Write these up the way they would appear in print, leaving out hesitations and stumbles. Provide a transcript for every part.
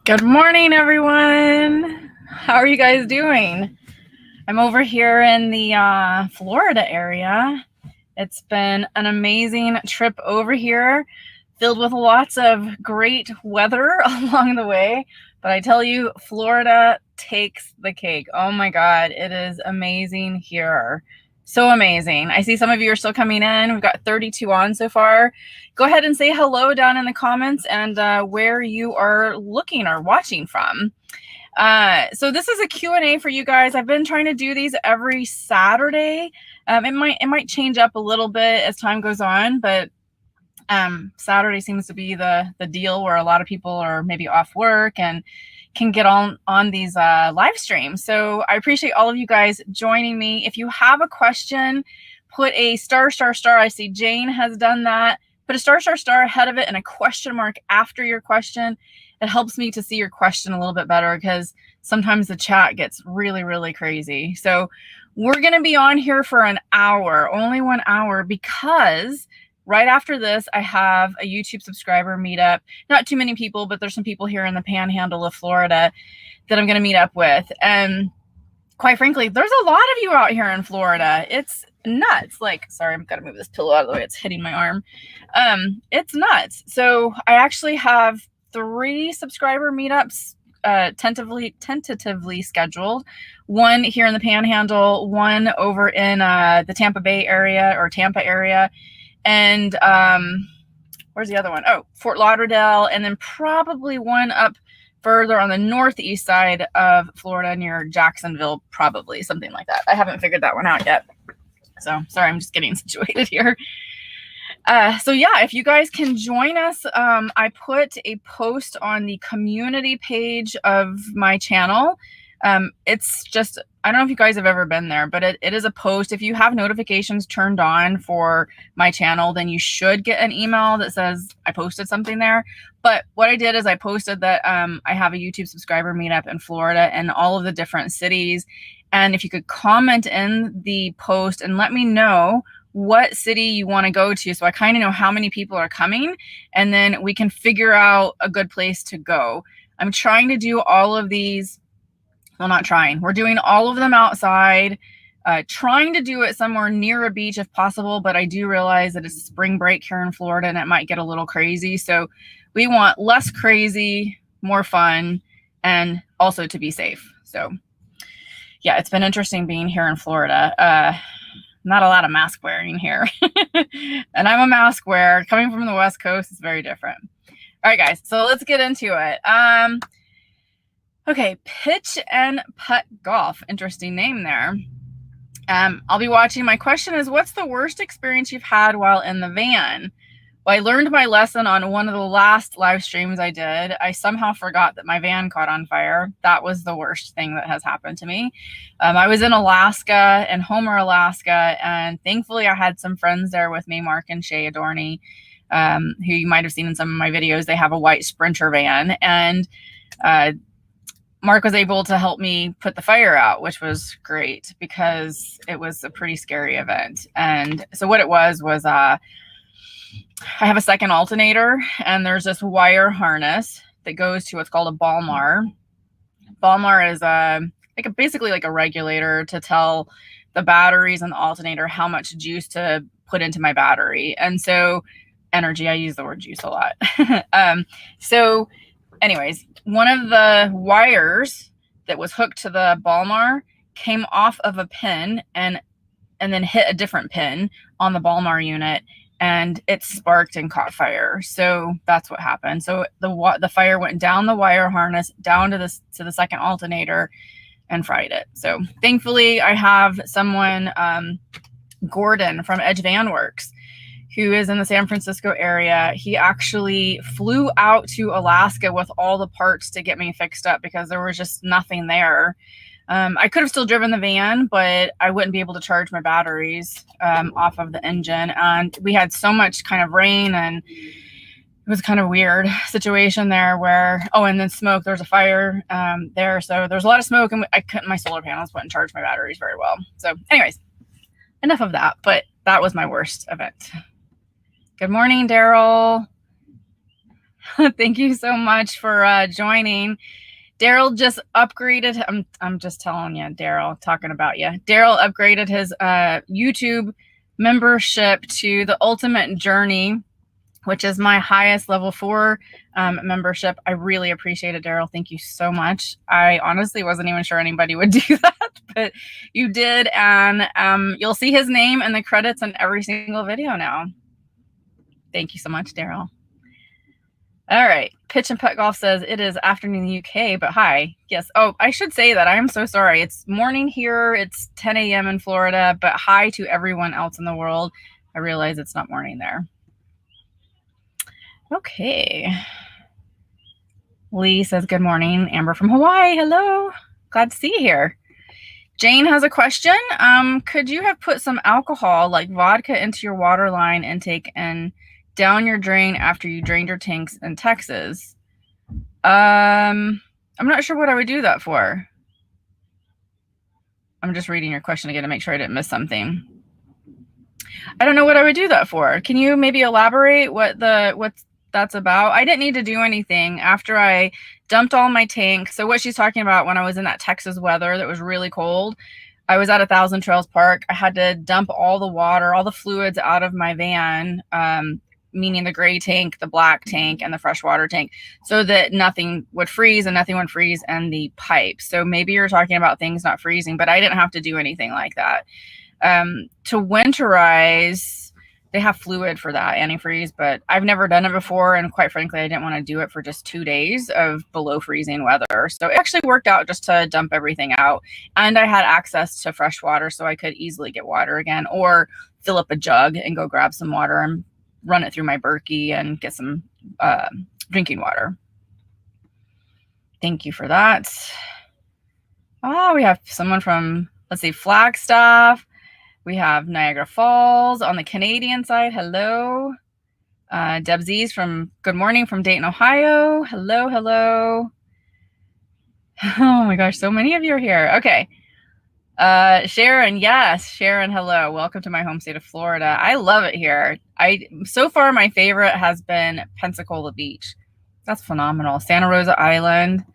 Good morning, everyone. How are you guys doing? I'm over here in the Florida area. It's been an amazing trip over here, filled with lots of great weather along the way. But I tell you, Florida takes the cake. Oh my God, it is amazing here. So amazing. I see some of you are still coming in. We've got 32 on so far. Go ahead and say hello down in the comments and where you are looking or watching from. So this is a Q&A for you guys. I've been trying to do these every Saturday. It might change up a little bit as time goes on, but Saturday seems to be the deal where a lot of people are maybe off work and can get on these live streams. So I appreciate all of you guys joining me. If you have a question, put a star. I see Jane has done that. Put a star ahead of it and a question mark after your question. It helps me to see your question a little bit better because sometimes the chat gets really crazy. So we're going to be on here for an hour, only 1 hour, because right after this, I have a YouTube subscriber meetup. Not too many people, but there's some people here in the panhandle of Florida that I'm going to meet up with. And quite frankly, there's a lot of you out here in Florida. It's nuts. Like, sorry, I've got to move this pillow out of the way. It's hitting my arm. It's nuts. So I actually have 3 subscriber meetups tentatively scheduled. One here in the panhandle, one over in the Tampa Bay area or Tampa area. And where's the other one? Oh, Fort Lauderdale, and then probably one up further on the northeast side of Florida near Jacksonville, probably something like that. I haven't figured that one out yet. So sorry, I'm just getting situated here. So yeah, if you guys can join us, I put a post on the community page of my channel. It's just, I don't know if you guys have ever been there, but it is a post. If you have notifications turned on for my channel, then you should get an email that says I posted something there. But what I did is I posted that I have a YouTube subscriber meetup in Florida and all of the different cities. And if you could comment in the post and let me know what city you want to go to, so I kind of know how many people are coming, and then we can figure out a good place to go. I'm trying to do all of these. Well, not trying. We're doing all of them outside, trying to do it somewhere near a beach if possible, but I do realize that it's spring break here in Florida and it might get a little crazy. So we want less crazy, more fun, and also to be safe. So yeah, it's been interesting being here in Florida. Not a lot of mask wearing here. And I'm a mask wearer. Coming from the West Coast, it's very different. All right, guys, so let's get into it. Okay, pitch and putt golf. Interesting name there. I'll be watching. My question is, what's the worst experience you've had while in the van? Well, I learned my lesson on one of the last live streams I did. I somehow forgot that my van caught on fire. That was the worst thing that has happened to me. I was in Alaska, in Homer, Alaska, and thankfully I had some friends there with me, Mark and Shay Adorney, who you might have seen in some of my videos. They have a white Sprinter van, and Mark was able to help me put the fire out, which was great because it was a pretty scary event. And so what it was I have a second alternator, and there's this wire harness that goes to what's called a ball mar. Ball mar is basically like a regulator to tell the batteries and the alternator how much juice to put into my battery. And so energy, I use the word juice a lot. So anyways, one of the wires that was hooked to the ball mar came off of a pin and then hit a different pin on the ball mar unit, and it sparked and caught fire. So that's what happened. So the fire went down the wire harness, down to the second alternator, and fried it. So thankfully I have someone, Gordon from Edge Van Works, who is in the San Francisco area. He actually flew out to Alaska with all the parts to get me fixed up because there was just nothing there. I could have still driven the van, but I wouldn't be able to charge my batteries off of the engine. And we had so much kind of rain, and it was kind of weird situation there where, and then smoke, there's a fire there. So there's a lot of smoke, and my solar panels wouldn't charge my batteries very well. So anyways, enough of that, but that was my worst event. Good morning, Daryl. Thank you so much for joining. Daryl just upgraded. I'm just telling you, Daryl, talking about you. Daryl upgraded his YouTube membership to the Ultimate Journey, which is my highest level 4 membership. I really appreciate it, Daryl. Thank you so much. I honestly wasn't even sure anybody would do that, but you did. And you'll see his name in the credits in every single video now. Thank you so much, Daryl. All right. Pitch and Putt Golf says it is afternoon in the UK, but hi. Yes. Oh, I should say that. I am so sorry. It's morning here. It's 10 a.m. in Florida, but hi to everyone else in the world. I realize it's not morning there. Okay. Lee says, good morning. Amber from Hawaii. Hello. Glad to see you here. Jane has a question. Could you have put some alcohol like vodka into your water line intake and down your drain after you drained your tanks in Texas? I'm not sure what I would do that for. I'm just reading your question again to make sure I didn't miss something. I don't know what I would do that for. Can you maybe elaborate what that's about? I didn't need to do anything after I dumped all my tanks. So what she's talking about, when I was in that Texas weather that was really cold, I was at 1,000 Trails Park. I had to dump all the water, all the fluids out of my van, meaning the gray tank, the black tank, and the freshwater tank, so that nothing would freeze and nothing would freeze in the pipe. So maybe you're talking about things not freezing, but I didn't have to do anything like that. To winterize, they have fluid for that, antifreeze, but I've never done it before. And quite frankly, I didn't want to do it for just 2 days of below freezing weather. So it actually worked out just to dump everything out. And I had access to fresh water, so I could easily get water again, or fill up a jug and go grab some water and run it through my Berkey and get some drinking water. Thank you for that. Oh, we have someone from, let's see, Flagstaff. We have Niagara Falls on the Canadian side. Hello. Debzies from good morning from Dayton, Ohio. Hello, hello. Oh my gosh, so many of you are here. Okay. Sharon, yes, Sharon, hello. Welcome to my home state of Florida. I love it here. So far my favorite has been Pensacola Beach. That's phenomenal. Santa Rosa Island.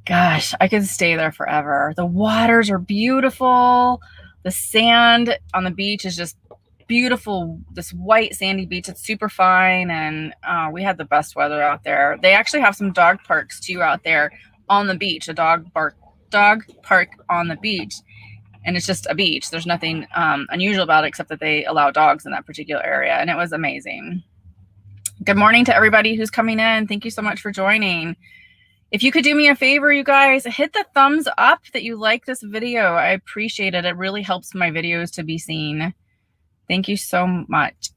Gosh, I could stay there forever. The waters are beautiful. The sand on the beach is just beautiful. This white sandy beach. It's super fine. And we had the best weather out there. They actually have some dog parks too out there on the beach, a dog park on the beach. And it's just a beach. There's nothing unusual about it except that they allow dogs in that particular area. And it was amazing. Good morning to everybody who's coming in. Thank you so much for joining. If you could do me a favor, you guys, hit the thumbs up that you like this video. I appreciate it. It really helps my videos to be seen. Thank you so much.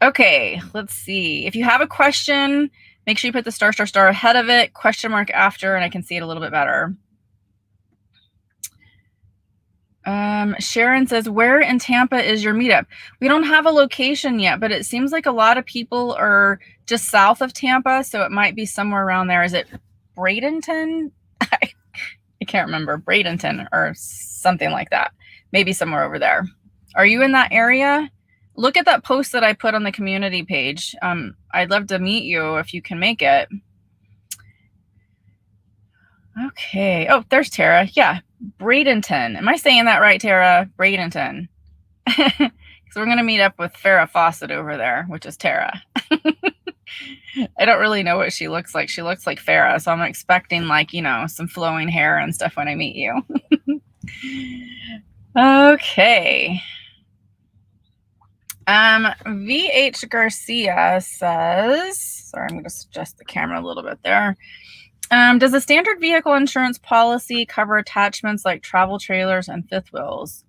Okay, let's see. If you have a question, make sure you put the star ahead of it, question mark after, and I can see it a little bit better. Sharon says, where in Tampa is your meetup? We don't have a location yet, but it seems like a lot of people are just south of Tampa, so it might be somewhere around there. Is it Bradenton? I can't remember. Bradenton or something like that. Maybe somewhere over there. Are you in that area? Look at that post that I put on the community page. I'd love to meet you if you can make it. Okay. Oh, there's Tara. Yeah. Bradenton. Am I saying that right, Tara? Bradenton. Because we're going to meet up with Farrah Fawcett over there, which is Tara. I don't really know what she looks like. She looks like Farrah, so I'm expecting, like, you know, some flowing hair and stuff when I meet you. Okay. VH Garcia says, sorry, I'm going to adjust the camera a little bit there. Does a standard vehicle insurance policy cover attachments like travel trailers and fifth wheels?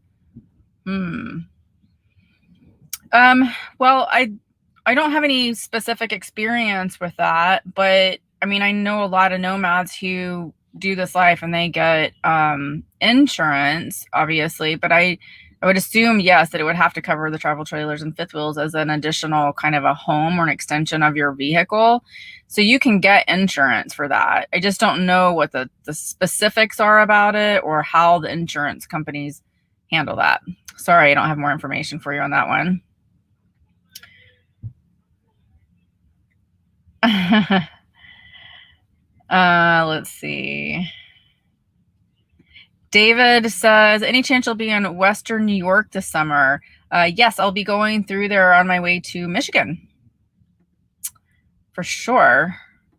Well, I don't have any specific experience with that, but I mean, I know a lot of nomads who do this life and they get insurance, obviously, but I would assume, yes, that it would have to cover the travel trailers and fifth wheels as an additional kind of a home or an extension of your vehicle. So you can get insurance for that. I just don't know what the specifics are about it or how the insurance companies handle that. Sorry, I don't have more information for you on that one. Let's see. David says, any chance you'll be in Western New York this summer? Yes, I'll be going through there on my way to Michigan. For sure.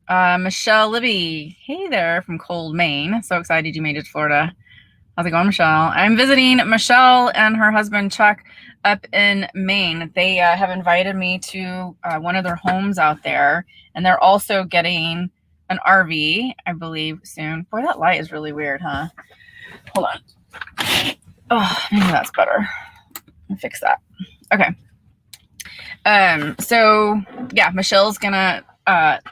Michelle Libby, hey there from cold Maine. So excited you made it to Florida. How's it going, Michelle? I'm visiting Michelle and her husband Chuck up in Maine. They have invited me to one of their homes out there, and they're also getting an RV, I believe, soon. Boy, that light is really weird, huh? Hold on. Oh, maybe that's better. I'll fix that. Okay. So yeah, Michelle's gonna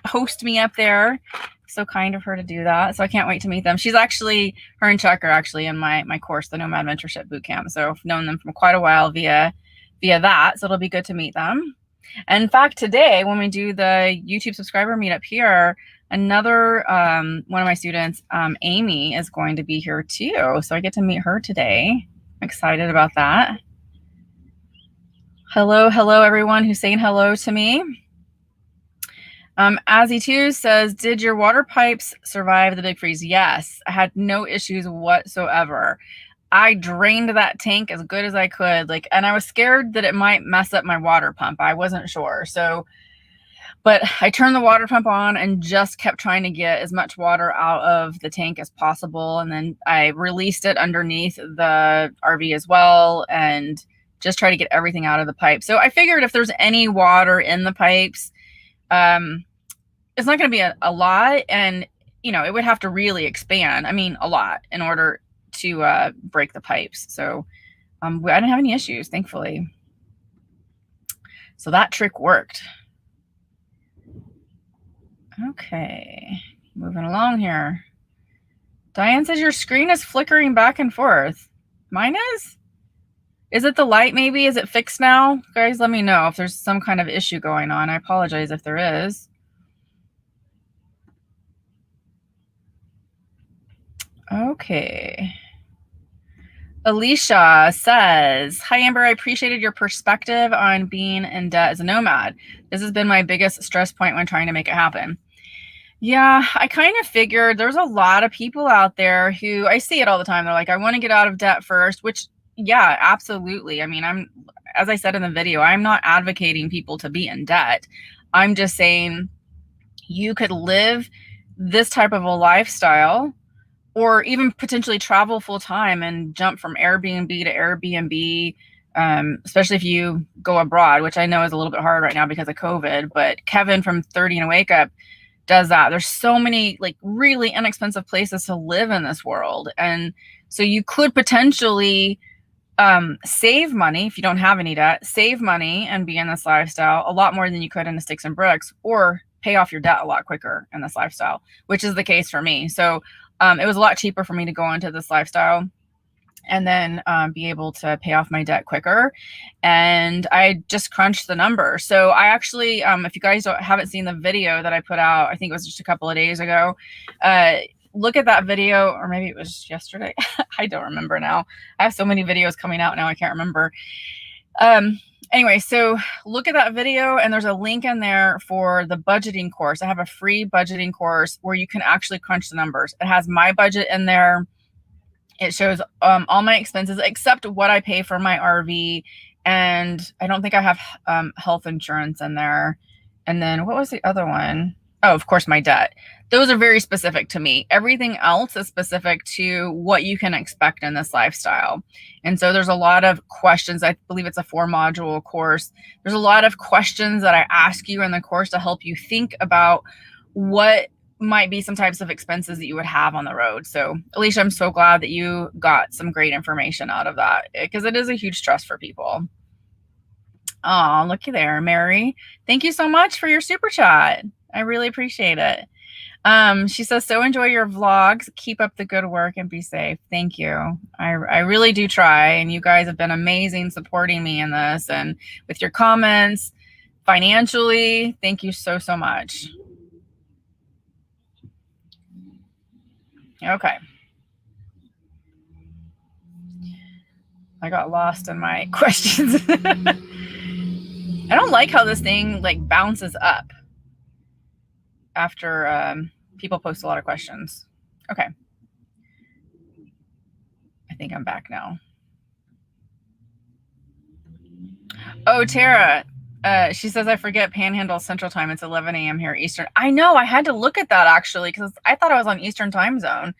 host me up there. So kind of her to do that. So I can't wait to meet them. She's actually, her and Chuck are actually in my course, the Nomad Mentorship Bootcamp. So I've known them for quite a while via that. So it'll be good to meet them. And in fact, today when we do the YouTube subscriber meetup here, another one of my students, Amy, is going to be here too. So I get to meet her today. I'm excited about that. Hello, everyone who's saying hello to me. Azzy2 says, did your water pipes survive the big freeze? Yes, I had no issues whatsoever. I drained that tank as good as I could, and I was scared that it might mess up my water pump. I wasn't sure. So, but I turned the water pump on and just kept trying to get as much water out of the tank as possible. And then I released it underneath the RV as well and just try to get everything out of the pipe. So I figured if there's any water in the pipes, it's not going to be a lot, and it would have to really expand. I mean, a lot in order to break the pipes. So I didn't have any issues, thankfully. So that trick worked. Okay, moving along here. Diane says your screen is flickering back and forth. Mine is? Is it the light maybe? Is it fixed now? Guys, let me know if there's some kind of issue going on. I apologize if there is. Okay. Alicia says, hi, Amber. I appreciated your perspective on being in debt as a nomad. This has been my biggest stress point when trying to make it happen. Yeah, I kind of figured there's a lot of people out there who, I see it all the time. They're like, I want to get out of debt first, which, yeah, absolutely. I mean, as I said in the video, I'm not advocating people to be in debt. I'm just saying you could live this type of a lifestyle, or even potentially travel full time and jump from Airbnb to Airbnb, especially if you go abroad, which I know is a little bit hard right now because of COVID. But Kevin from 30 and a Wake Up does that. There's so many really inexpensive places to live in this world. And so you could potentially save money if you don't have any debt, save money and be in this lifestyle a lot more than you could in the sticks and bricks, or pay off your debt a lot quicker in this lifestyle, which is the case for me. So it was a lot cheaper for me to go into this lifestyle and then be able to pay off my debt quicker. And I just crunched the numbers. So I actually, if you guys haven't seen the video that I put out, I think it was just a couple of days ago, look at that video, or maybe it was yesterday. I don't remember now. I have so many videos coming out now, I can't remember. Anyway, so look at that video, and there's a link in there for the budgeting course. I have a free budgeting course where you can actually crunch the numbers. It has my budget in there. It shows all my expenses except what I pay for my RV. And I don't think I have health insurance in there. And then what was the other one? Oh, of course, my debt. Those are very specific to me. Everything else is specific to what you can expect in this lifestyle. And so there's a lot of questions. I believe it's a 4-module course. There's a lot of questions that I ask you in the course to help you think about what might be some types of expenses that you would have on the road. So Alicia, I'm so glad that you got some great information out of that, because it is a huge stress for people. Oh, looky there, Mary. Thank you so much for your super chat. I really appreciate it. She says, so enjoy your vlogs. Keep up the good work and be safe. Thank you. I really do try. And you guys have been amazing supporting me in this, and with your comments financially. Thank you so, so much. Okay. I got lost in my questions. I don't like how this thing bounces up. after people post a lot of questions. Okay. I think I'm back now. Oh, Tara, she says, I forget Panhandle Central Time. It's 11 a.m. here Eastern. I know. I had to look at that actually because I thought I was on Eastern Time Zone.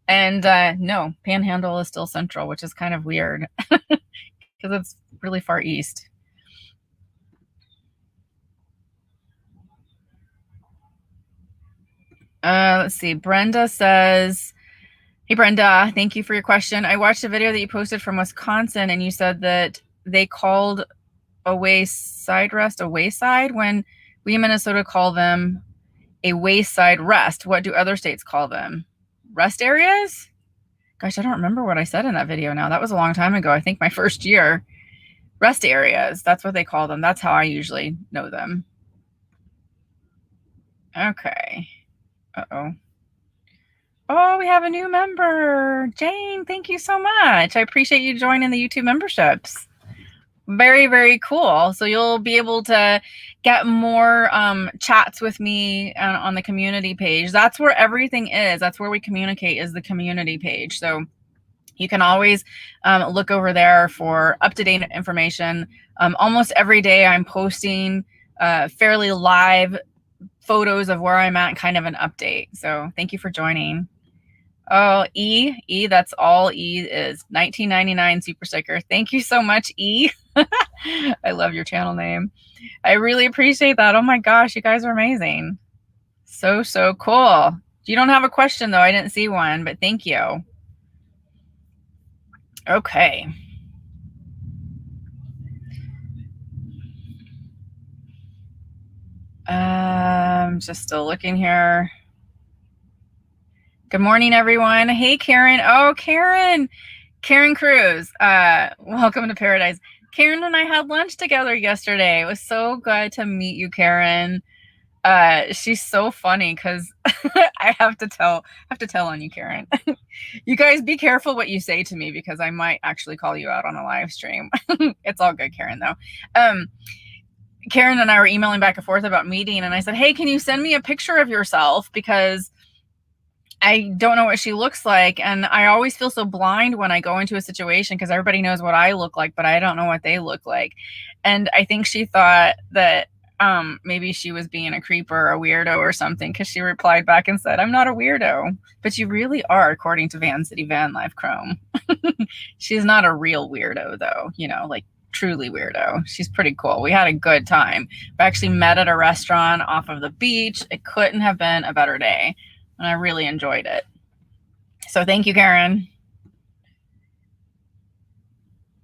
And no, Panhandle is still Central, which is kind of weird because it's really far east. Let's see. Brenda says, hey, Brenda, thank you for your question. I watched a video that you posted from Wisconsin, and you said that they called a wayside rest a wayside when we in Minnesota call them a wayside rest. What do other states call them? Rest areas? Gosh, I don't remember what I said in that video now. That was a long time ago. I think my first year. Rest areas. That's what they call them. That's how I usually know them. Okay. Uh-oh. Oh, we have a new member. Jane, thank you so much. I appreciate you joining the YouTube memberships. Very, very cool. So you'll be able to get more chats with me on the community page. That's where everything is. That's where we communicate, is the community page. So you can always look over there for up-to-date information. Almost every day I'm posting fairly live photos of where I'm at, kind of an update. So thank you for joining. Oh, E, that's all E is. 1999 super sticker. Thank you so much, E. I love your channel name. I really appreciate that. Oh my gosh, you guys are amazing. So cool. You don't have a question though. I didn't see one, but thank you. Okay. Just still looking here. Good morning, everyone. Hey, Karen. Oh, Karen Cruz. Welcome to Paradise. Karen and I had lunch together yesterday. It was so good to meet you, Karen. She's so funny because I have to tell on you, Karen. You guys be careful what you say to me because I might actually call you out on a live stream. It's all good, Karen, though. Karen and I were emailing back and forth about meeting, and I said, hey, can you send me a picture of yourself? Because I don't know what she looks like. And I always feel so blind when I go into a situation because everybody knows what I look like, but I don't know what they look like. And I think she thought that maybe she was being a creeper or a weirdo or something, because she replied back and said, I'm not a weirdo, but you really are, according to Van City Van Life Chrome. She's not a real weirdo though, you know, like truly weirdo. She's pretty cool. We had a good time. We actually met at a restaurant off of the beach. It couldn't have been a better day. And I really enjoyed it. So thank you, Karen.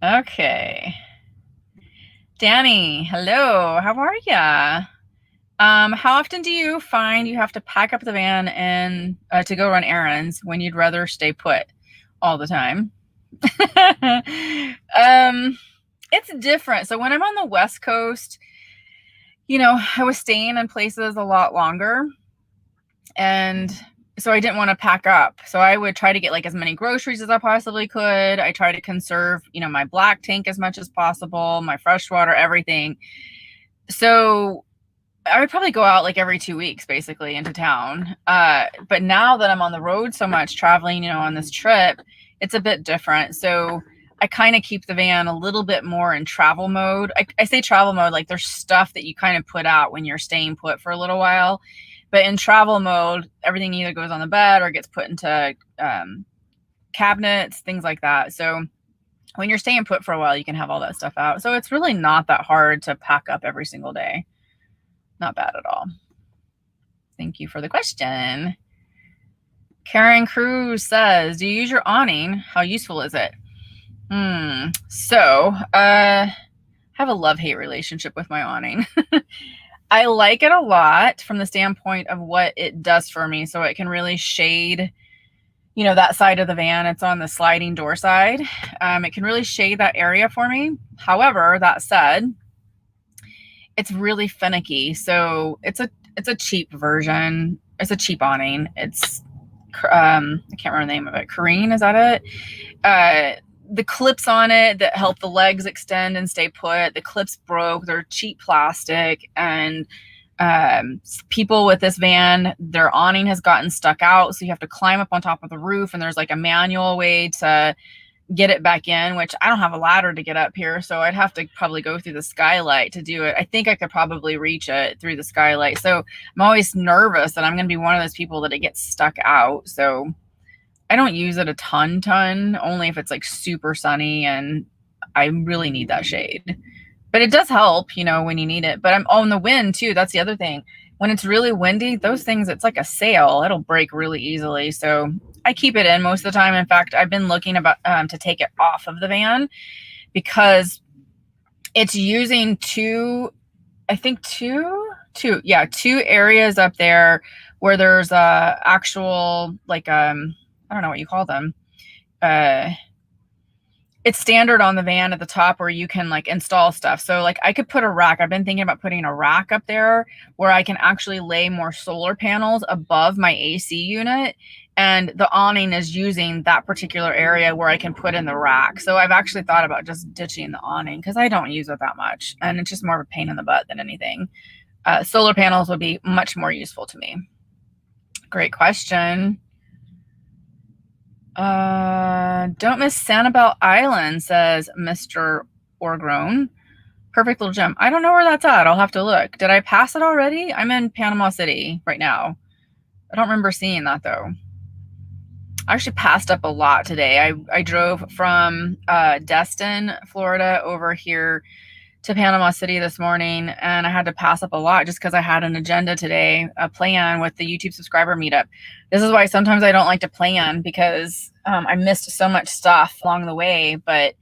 Okay. Danny, hello. How are ya? How often do you find you have to pack up the van and to go run errands when you'd rather stay put all the time? It's different. So when I'm on the West Coast, you know, I was staying in places a lot longer. And so I didn't want to pack up. So I would try to get like as many groceries as I possibly could. I try to conserve, you know, my black tank as much as possible, my fresh water, everything. So I would probably go out like every 2 weeks basically into town. But now that I'm on the road so much traveling, you know, on this trip, it's a bit different. So I kind of keep the van a little bit more in travel mode. I say travel mode, like there's stuff that you kind of put out when you're staying put for a little while. But in travel mode, everything either goes on the bed or gets put into cabinets, things like that. So when you're staying put for a while, you can have all that stuff out. So it's really not that hard to pack up every single day. Not bad at all. Thank you for the question. Karen Cruz says, do you use your awning? How useful is it? So I have a love-hate relationship with my awning. I like it a lot from the standpoint of what it does for me. So it can really shade, you know, that side of the van. It's on the sliding door side. It can really shade that area for me. However, that said, it's really finicky. So it's a cheap version. It's a cheap awning. It's, I can't remember the name of it. Kareen, is that it? The clips on it that help the legs extend and stay put, the clips broke. They're cheap plastic, and People with this van, their awning has gotten stuck out, so you have to climb up on top of the roof, and there's like a manual way to get it back in, which I don't have a ladder to get up here, so I'd have to probably go through the skylight to do it. I think I could probably reach it through the skylight. So I'm always nervous that I'm going to be one of those people that it gets stuck out. So I don't use it a ton, only if it's like super sunny and I really need that shade. But it does help, you know, when you need it. But I'm on the wind too. That's the other thing. When it's really windy, those things, it's like a sail. It'll break really easily. So I keep it in most of the time. In fact, I've been looking about to take it off of the van because it's using two areas up there where there's actual, like, I don't know what you call them. It's standard on the van at the top where you can like install stuff. So like I could put a rack. I've been thinking about putting a rack up there where I can actually lay more solar panels above my AC unit. And the awning is using that particular area where I can put in the rack. So I've actually thought about just ditching the awning because I don't use it that much. And it's just more of a pain in the butt than anything. Solar panels would be much more useful to me. Great question. Don't miss Sanibel Island, says Mr. Orgrone. Perfect little gem. I don't know where that's at. I'll have to look. Did I pass it already? I'm in Panama City right now. I don't remember seeing that though. I actually passed up a lot today. I drove from Destin, Florida over here to Panama City this morning, and I had to pass up a lot just because I had an agenda today, a plan with the YouTube subscriber meetup. This is why sometimes I don't like to plan because I missed so much stuff along the way, but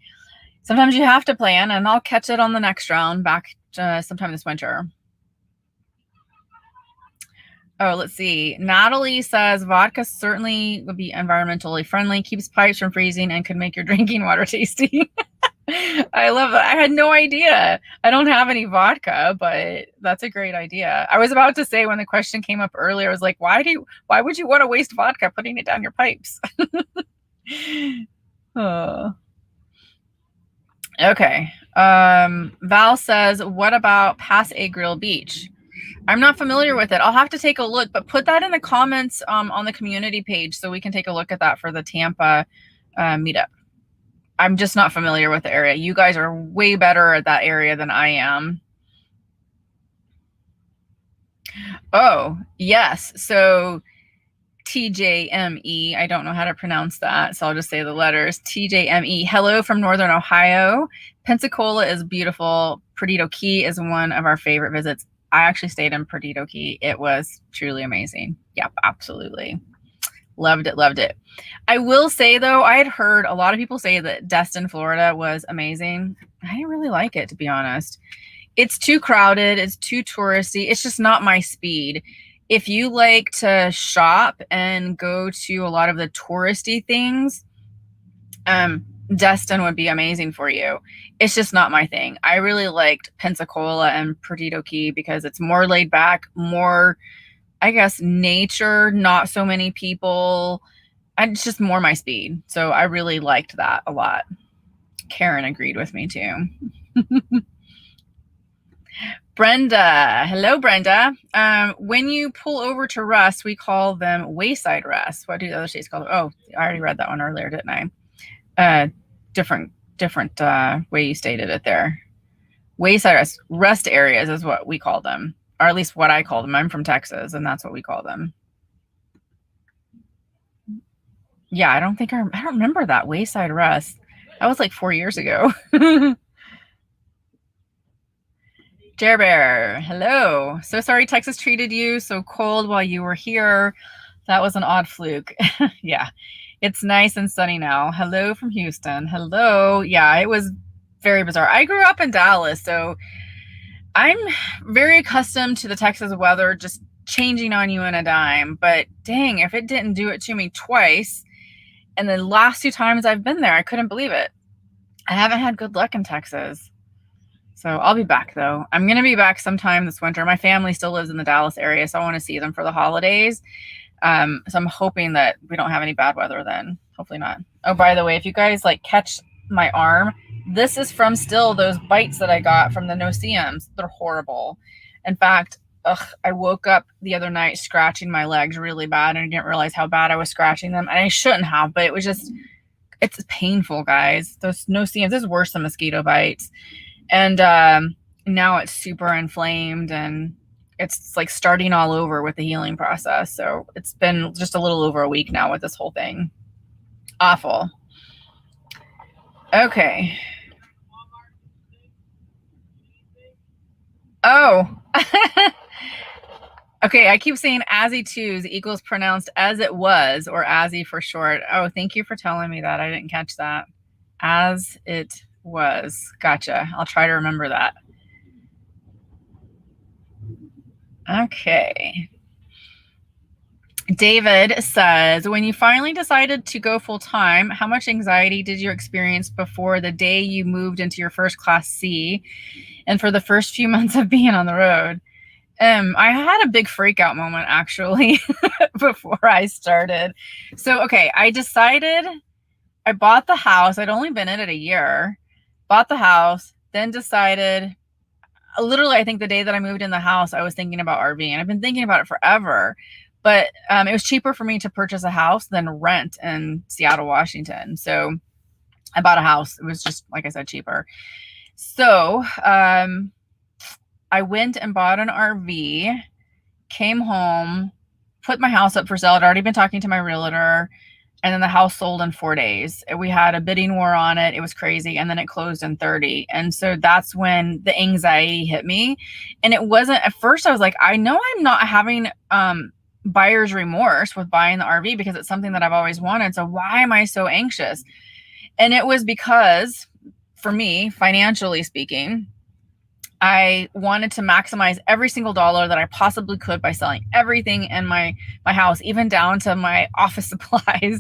sometimes you have to plan, and I'll catch it on the next round back sometime this winter. Oh, let's see. Natalie says vodka certainly would be environmentally friendly, keeps pipes from freezing, and could make your drinking water tasty. I love that. I had no idea. I don't have any vodka, but that's a great idea. I was about to say when the question came up earlier, I was like, why would you want to waste vodka putting it down your pipes? Oh. Okay. Val says, what about Pass A Grill Beach? I'm not familiar with it. I'll have to take a look, but put that in the comments on the community page so we can take a look at that for the Tampa meetup. I'm just not familiar with the area. You guys are way better at that area than I am. Oh, yes. So TJME, I don't know how to pronounce that, so I'll just say the letters. TJME, hello from Northern Ohio. Pensacola is beautiful. Perdido Key is one of our favorite visits. I actually stayed in Perdido Key. It was truly amazing. Yep, absolutely. Loved it, loved it. I will say, though, I had heard a lot of people say that Destin, Florida was amazing. I didn't really like it, to be honest. It's too crowded. It's too touristy. It's just not my speed. If you like to shop and go to a lot of the touristy things, Destin would be amazing for you. It's just not my thing. I really liked Pensacola and Perdido Key because it's more laid back, more, I guess, nature, not so many people. And it's just more my speed. So I really liked that a lot. Karen agreed with me too. Brenda. Hello, Brenda. When you pull over to rest, we call them wayside rests. What do the other states call them? Oh, I already read that one earlier, didn't I? Different way you stated it there. Wayside rest areas is what we call them, or at least what I call them. I'm from Texas, and that's what we call them. Yeah, I don't remember that wayside rest. That was like 4 years ago. Jer Bear, hello. So sorry Texas treated you so cold while you were here. That was an odd fluke. Yeah, it's nice and sunny now. Hello from Houston. Hello. Yeah, it was very bizarre. I grew up in Dallas, so I'm very accustomed to the Texas weather just changing on you in a dime. But dang, if it didn't do it to me twice, and the last 2 times I've been there, I couldn't believe it. I haven't had good luck in Texas. So I'll be back, though. I'm going to be back sometime this winter. My family still lives in the Dallas area, so I want to see them for the holidays. So I'm hoping that we don't have any bad weather then. Hopefully not. Oh, by the way, if you guys like catch my arm, this is from still those bites that I got from the no-see-ums. They're horrible. In fact, I woke up the other night scratching my legs really bad, and I didn't realize how bad I was scratching them. And I shouldn't have, but it was just, it's painful, guys. Those no-see-ums, this is worse than mosquito bites. And now it's super inflamed, and it's like starting all over with the healing process. So it's been just a little over a week now with this whole thing. Awful. Okay. Oh. Okay, I keep saying ASI2s equals pronounced as it was, or ASI for short. Oh, thank you for telling me that. I didn't catch that. As it was. Gotcha. I'll try to remember that. Okay. David says, when you finally decided to go full time, how much anxiety did you experience before the day you moved into your first class C and for the first few months of being on the road? I had a big freak out moment actually before I started. So, okay, I decided, I bought the house. I'd only been in it a year, bought the house, then decided, literally, I think the day that I moved in the house, I was thinking about RV, and I've been thinking about it forever. But it was cheaper for me to purchase a house than rent in Seattle, Washington. So I bought a house. It was just, like I said, cheaper. So I went and bought an RV, came home, put my house up for sale. I'd already been talking to my realtor, and then the house sold in 4 days. We had a bidding war on it. It was crazy. And then it closed in 30. And so that's when the anxiety hit me. And it wasn't, at first I was like, I know I'm not having buyer's remorse with buying the RV because it's something that I've always wanted. So why am I so anxious? And it was because, for me, financially speaking, I wanted to maximize every single dollar that I possibly could by selling everything in my house, even down to my office supplies.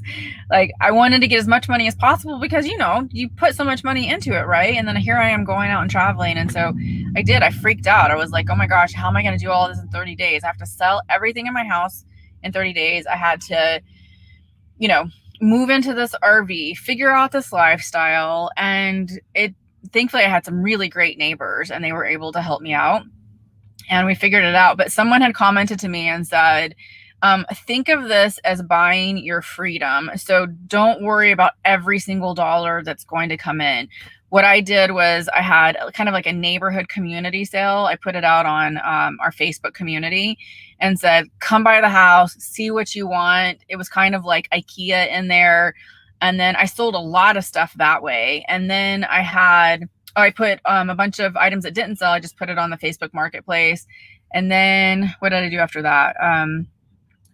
Like, I wanted to get as much money as possible because, you know, you put so much money into it, right? And then here I am going out and traveling. And so I did. I freaked out. I was like, oh my gosh, how am I going to do all this in 30 days? I have to sell everything in my house in 30 days. I had to, you know, move into this RV, figure out this lifestyle. And thankfully I had some really great neighbors and they were able to help me out and we figured it out. But someone had commented to me and said, think of this as buying your freedom. So don't worry about every single dollar that's going to come in. What I did was I had kind of like a neighborhood community sale. I put it out on our Facebook community and said, come by the house, see what you want. It was kind of like IKEA in there. And then I sold a lot of stuff that way. And then I put a bunch of items that didn't sell. I just put it on the Facebook marketplace. And then what did I do after that?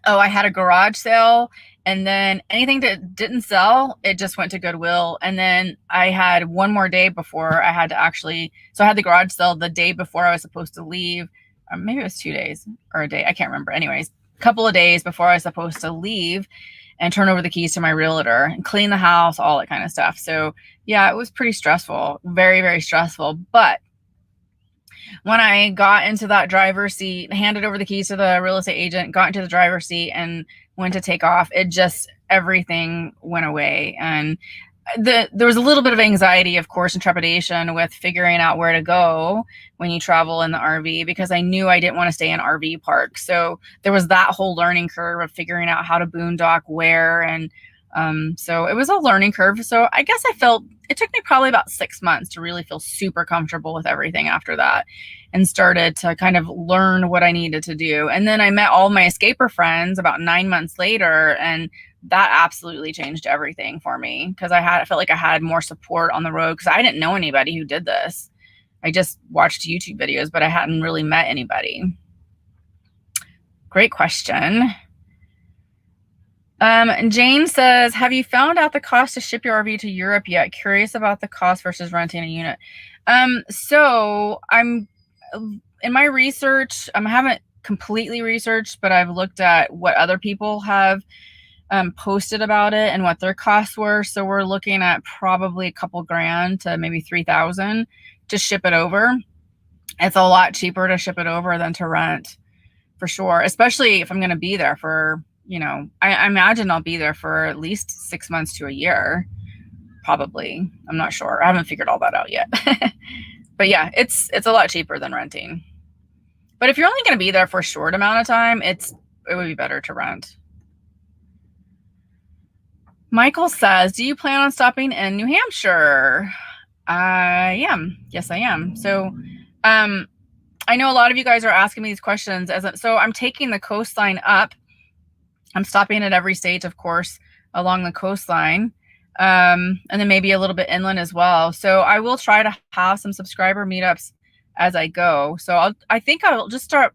I had a garage sale. And then anything that didn't sell, it just went to Goodwill. And then I had one more day before I had to so I had the garage sale the day before I was supposed to leave. Maybe it was 2 days or a day. I can't remember. Anyways, a couple of days before I was supposed to leave and turn over the keys to my realtor and clean the house, all that kind of stuff. So yeah, it was pretty stressful, very, very stressful. But when I got into that driver's seat, handed over the keys to the real estate agent, got into the driver's seat and went to take off, everything went away. And there was a little bit of anxiety, of course, and trepidation with figuring out where to go when you travel in the RV, because I knew I didn't want to stay in RV parks. So there was that whole learning curve of figuring out how to boondock where. And so it was a learning curve. So I guess it took me probably about 6 months to really feel super comfortable with everything after that and started to kind of learn what I needed to do. And then I met all my escaper friends about 9 months later, and that absolutely changed everything for me because I felt like I had more support on the road because I didn't know anybody who did this. I just watched YouTube videos, but I hadn't really met anybody. Great question. Jane says, have you found out the cost to ship your RV to Europe yet? Curious about the cost versus renting a unit. So I'm in my research, I haven't completely researched, but I've looked at what other people have posted about it and what their costs were. So we're looking at probably a couple grand to maybe 3,000 to ship it over. It's a lot cheaper to ship it over than to rent, for sure. Especially if I'm going to be there for, I imagine I'll be there for at least 6 months to a year, probably. I'm not sure. I haven't figured all that out yet. But yeah, it's a lot cheaper than renting. But if you're only going to be there for a short amount of time, it would be better to rent. Michael says, do you plan on stopping in New Hampshire? I am. Yes, I am. So I know a lot of you guys are asking me these questions. So I'm taking the coastline up. I'm stopping at every state, of course, along the coastline. And then maybe a little bit inland as well. So I will try to have some subscriber meetups as I go. So I think I'll start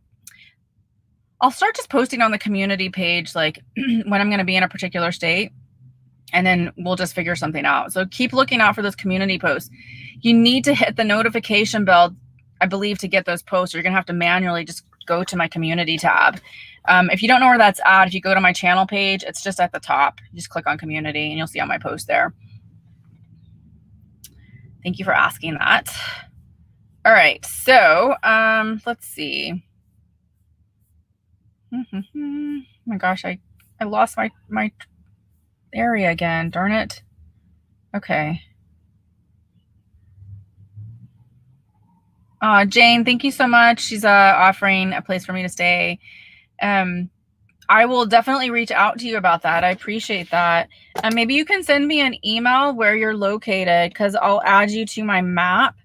just posting on the community page, like when I'm going to be in a particular state, and then we'll just figure something out. So keep looking out for those community posts. You need to hit the notification bell, I believe, to get those posts, or you're going to have to manually just go to my community tab. If you don't know where that's at, if you go to my channel page, it's just at the top. You just click on community and you'll see all my posts there. Thank you for asking that. All right, so let's see. Oh my gosh, I lost my area again, darn it. Okay. Jane, thank you so much. She's offering a place for me to stay. I will definitely reach out to you about that. I appreciate that. Maybe you can send me an email where you're located, because I'll add you to my map.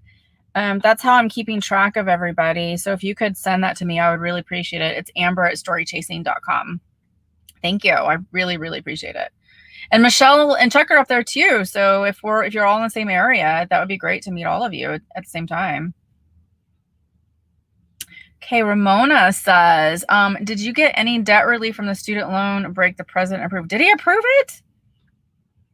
That's how I'm keeping track of everybody. So if you could send that to me, I would really appreciate it. It's amber@storychasing.com. Thank you. I really, really appreciate it. And Michelle and Chuck are up there too. So if you're all in the same area, that would be great to meet all of you at the same time. Okay, Ramona says, did you get any debt relief from the student loan break the president approved? Did he approve it?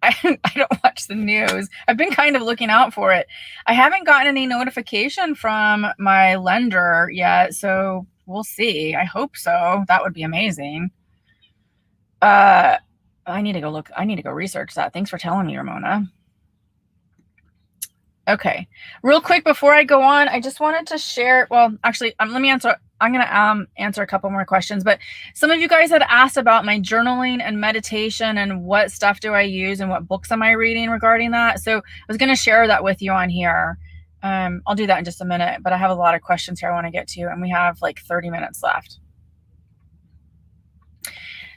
I don't watch the news. I've been kind of looking out for it. I haven't gotten any notification from my lender yet, so we'll see. I hope so. That would be amazing. I need to go look. I need to go research that. Thanks for telling me, Ramona. Okay, real quick before I go on, I just wanted to share, well, actually, let me answer. I'm going to answer a couple more questions, but some of you guys had asked about my journaling and meditation and what stuff do I use and what books am I reading regarding that. So I was going to share that with you on here. I'll do that in just a minute, but I have a lot of questions here I want to get to, and we have like 30 minutes left.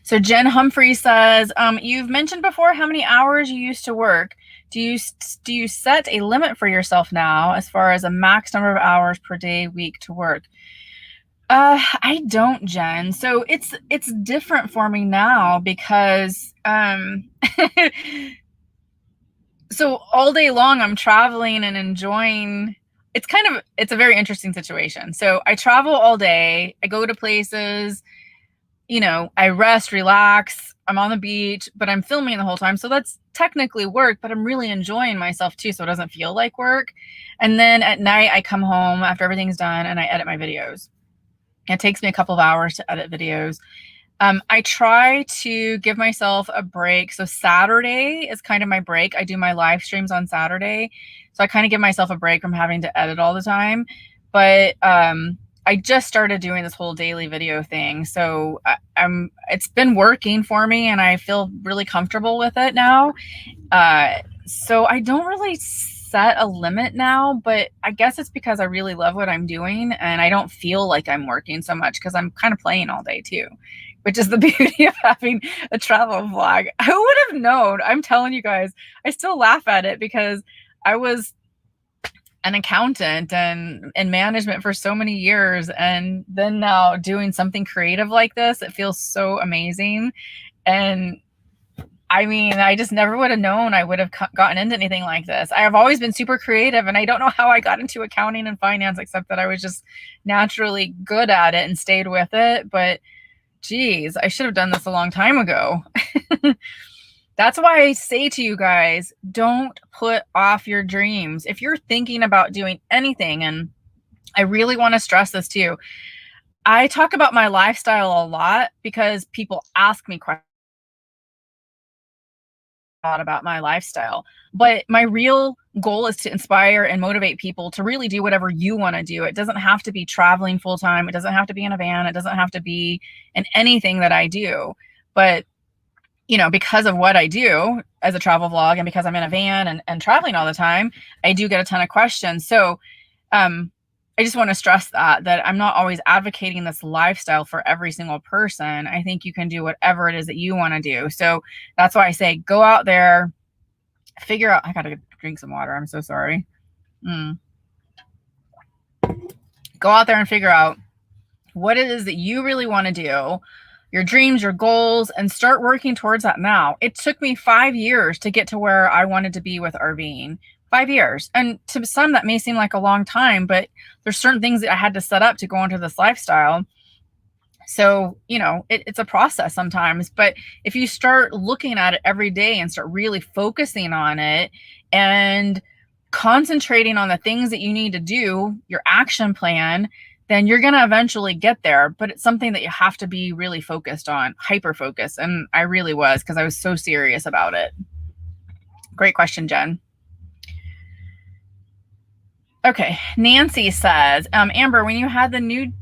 So Jen Humphrey says, you've mentioned before how many hours you used to work. Do you set a limit for yourself now as far as a max number of hours per day, week to work? I don't, Jen. So it's different for me now because so all day long I'm traveling and enjoying. It's a very interesting situation. So I travel all day. I go to places, I rest, relax. I'm on the beach, but I'm filming the whole time. So that's technically work, but I'm really enjoying myself too. So it doesn't feel like work. And then at night I come home after everything's done and I edit my videos. It takes me a couple of hours to edit videos. I try to give myself a break. So Saturday is kind of my break. I do my live streams on Saturday. So I kind of give myself a break from having to edit all the time. But I just started doing this whole daily video thing. So it's been working for me and I feel really comfortable with it now. So I don't really set a limit now, but I guess it's because I really love what I'm doing and I don't feel like I'm working so much because I'm kind of playing all day too, which is the beauty of having a travel vlog. Who would have known? I'm telling you guys, I still laugh at it because I was an accountant and in management for so many years, and then now doing something creative like this, it feels so amazing. And I mean, I just never would have known I would have gotten into anything like this. I have always been super creative and I don't know how I got into accounting and finance, except that I was just naturally good at it and stayed with it. But geez, I should have done this a long time ago. That's why I say to you guys, don't put off your dreams. If you're thinking about doing anything, and I really want to stress this too, I talk about my lifestyle a lot because people ask me questions about my lifestyle. But my real goal is to inspire and motivate people to really do whatever you want to do. It doesn't have to be traveling full time. It doesn't have to be in a van. It doesn't have to be in anything that I do. But because of what I do as a travel vlog and because I'm in a van and traveling all the time, I do get a ton of questions. So I I just want to stress that I'm not always advocating this lifestyle for every single person. I think you can do whatever it is that you want to do. So that's why I say go out there, figure out. I got to drink some water. I'm so sorry. Go out there and figure out what it is that you really want to do, your dreams, your goals, and start working towards that now. It took me 5 years to get to where I wanted to be with RVing. 5 years. And to some, that may seem like a long time, but there's certain things that I had to set up to go into this lifestyle. So, you know, it's a process sometimes, but if you start looking at it every day and start really focusing on it and concentrating on the things that you need to do, your action plan, then you're going to eventually get there. But it's something that you have to be really focused on, hyper focused. And I really was, because I was so serious about it. Great question, Jen. Okay, Nancy says, Amber, when you had the new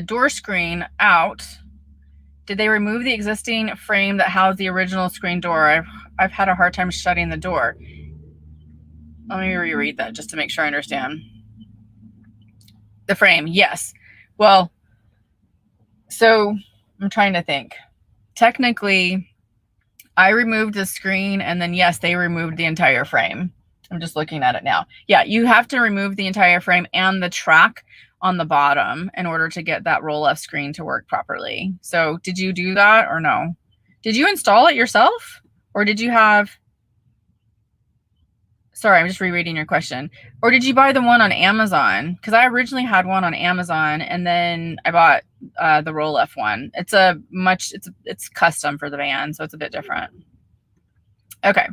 door screen out, did they remove the existing frame that housed the original screen door? I've had a hard time shutting the door. Let me reread that just to make sure I understand. The frame, yes. Well, so I'm trying to think. Technically, I removed the screen, and then yes, they removed the entire frame. I'm just looking at it now. Yeah, you have to remove the entire frame and the track on the bottom in order to get that roll left screen to work properly. So did you do that or no? Did you install it yourself, or did you have, sorry, I'm just rereading your question. Or did you buy the one on Amazon? Because I originally had one on Amazon, and then I bought the roll left one. It's it's custom for the van, so it's a bit different. Okay.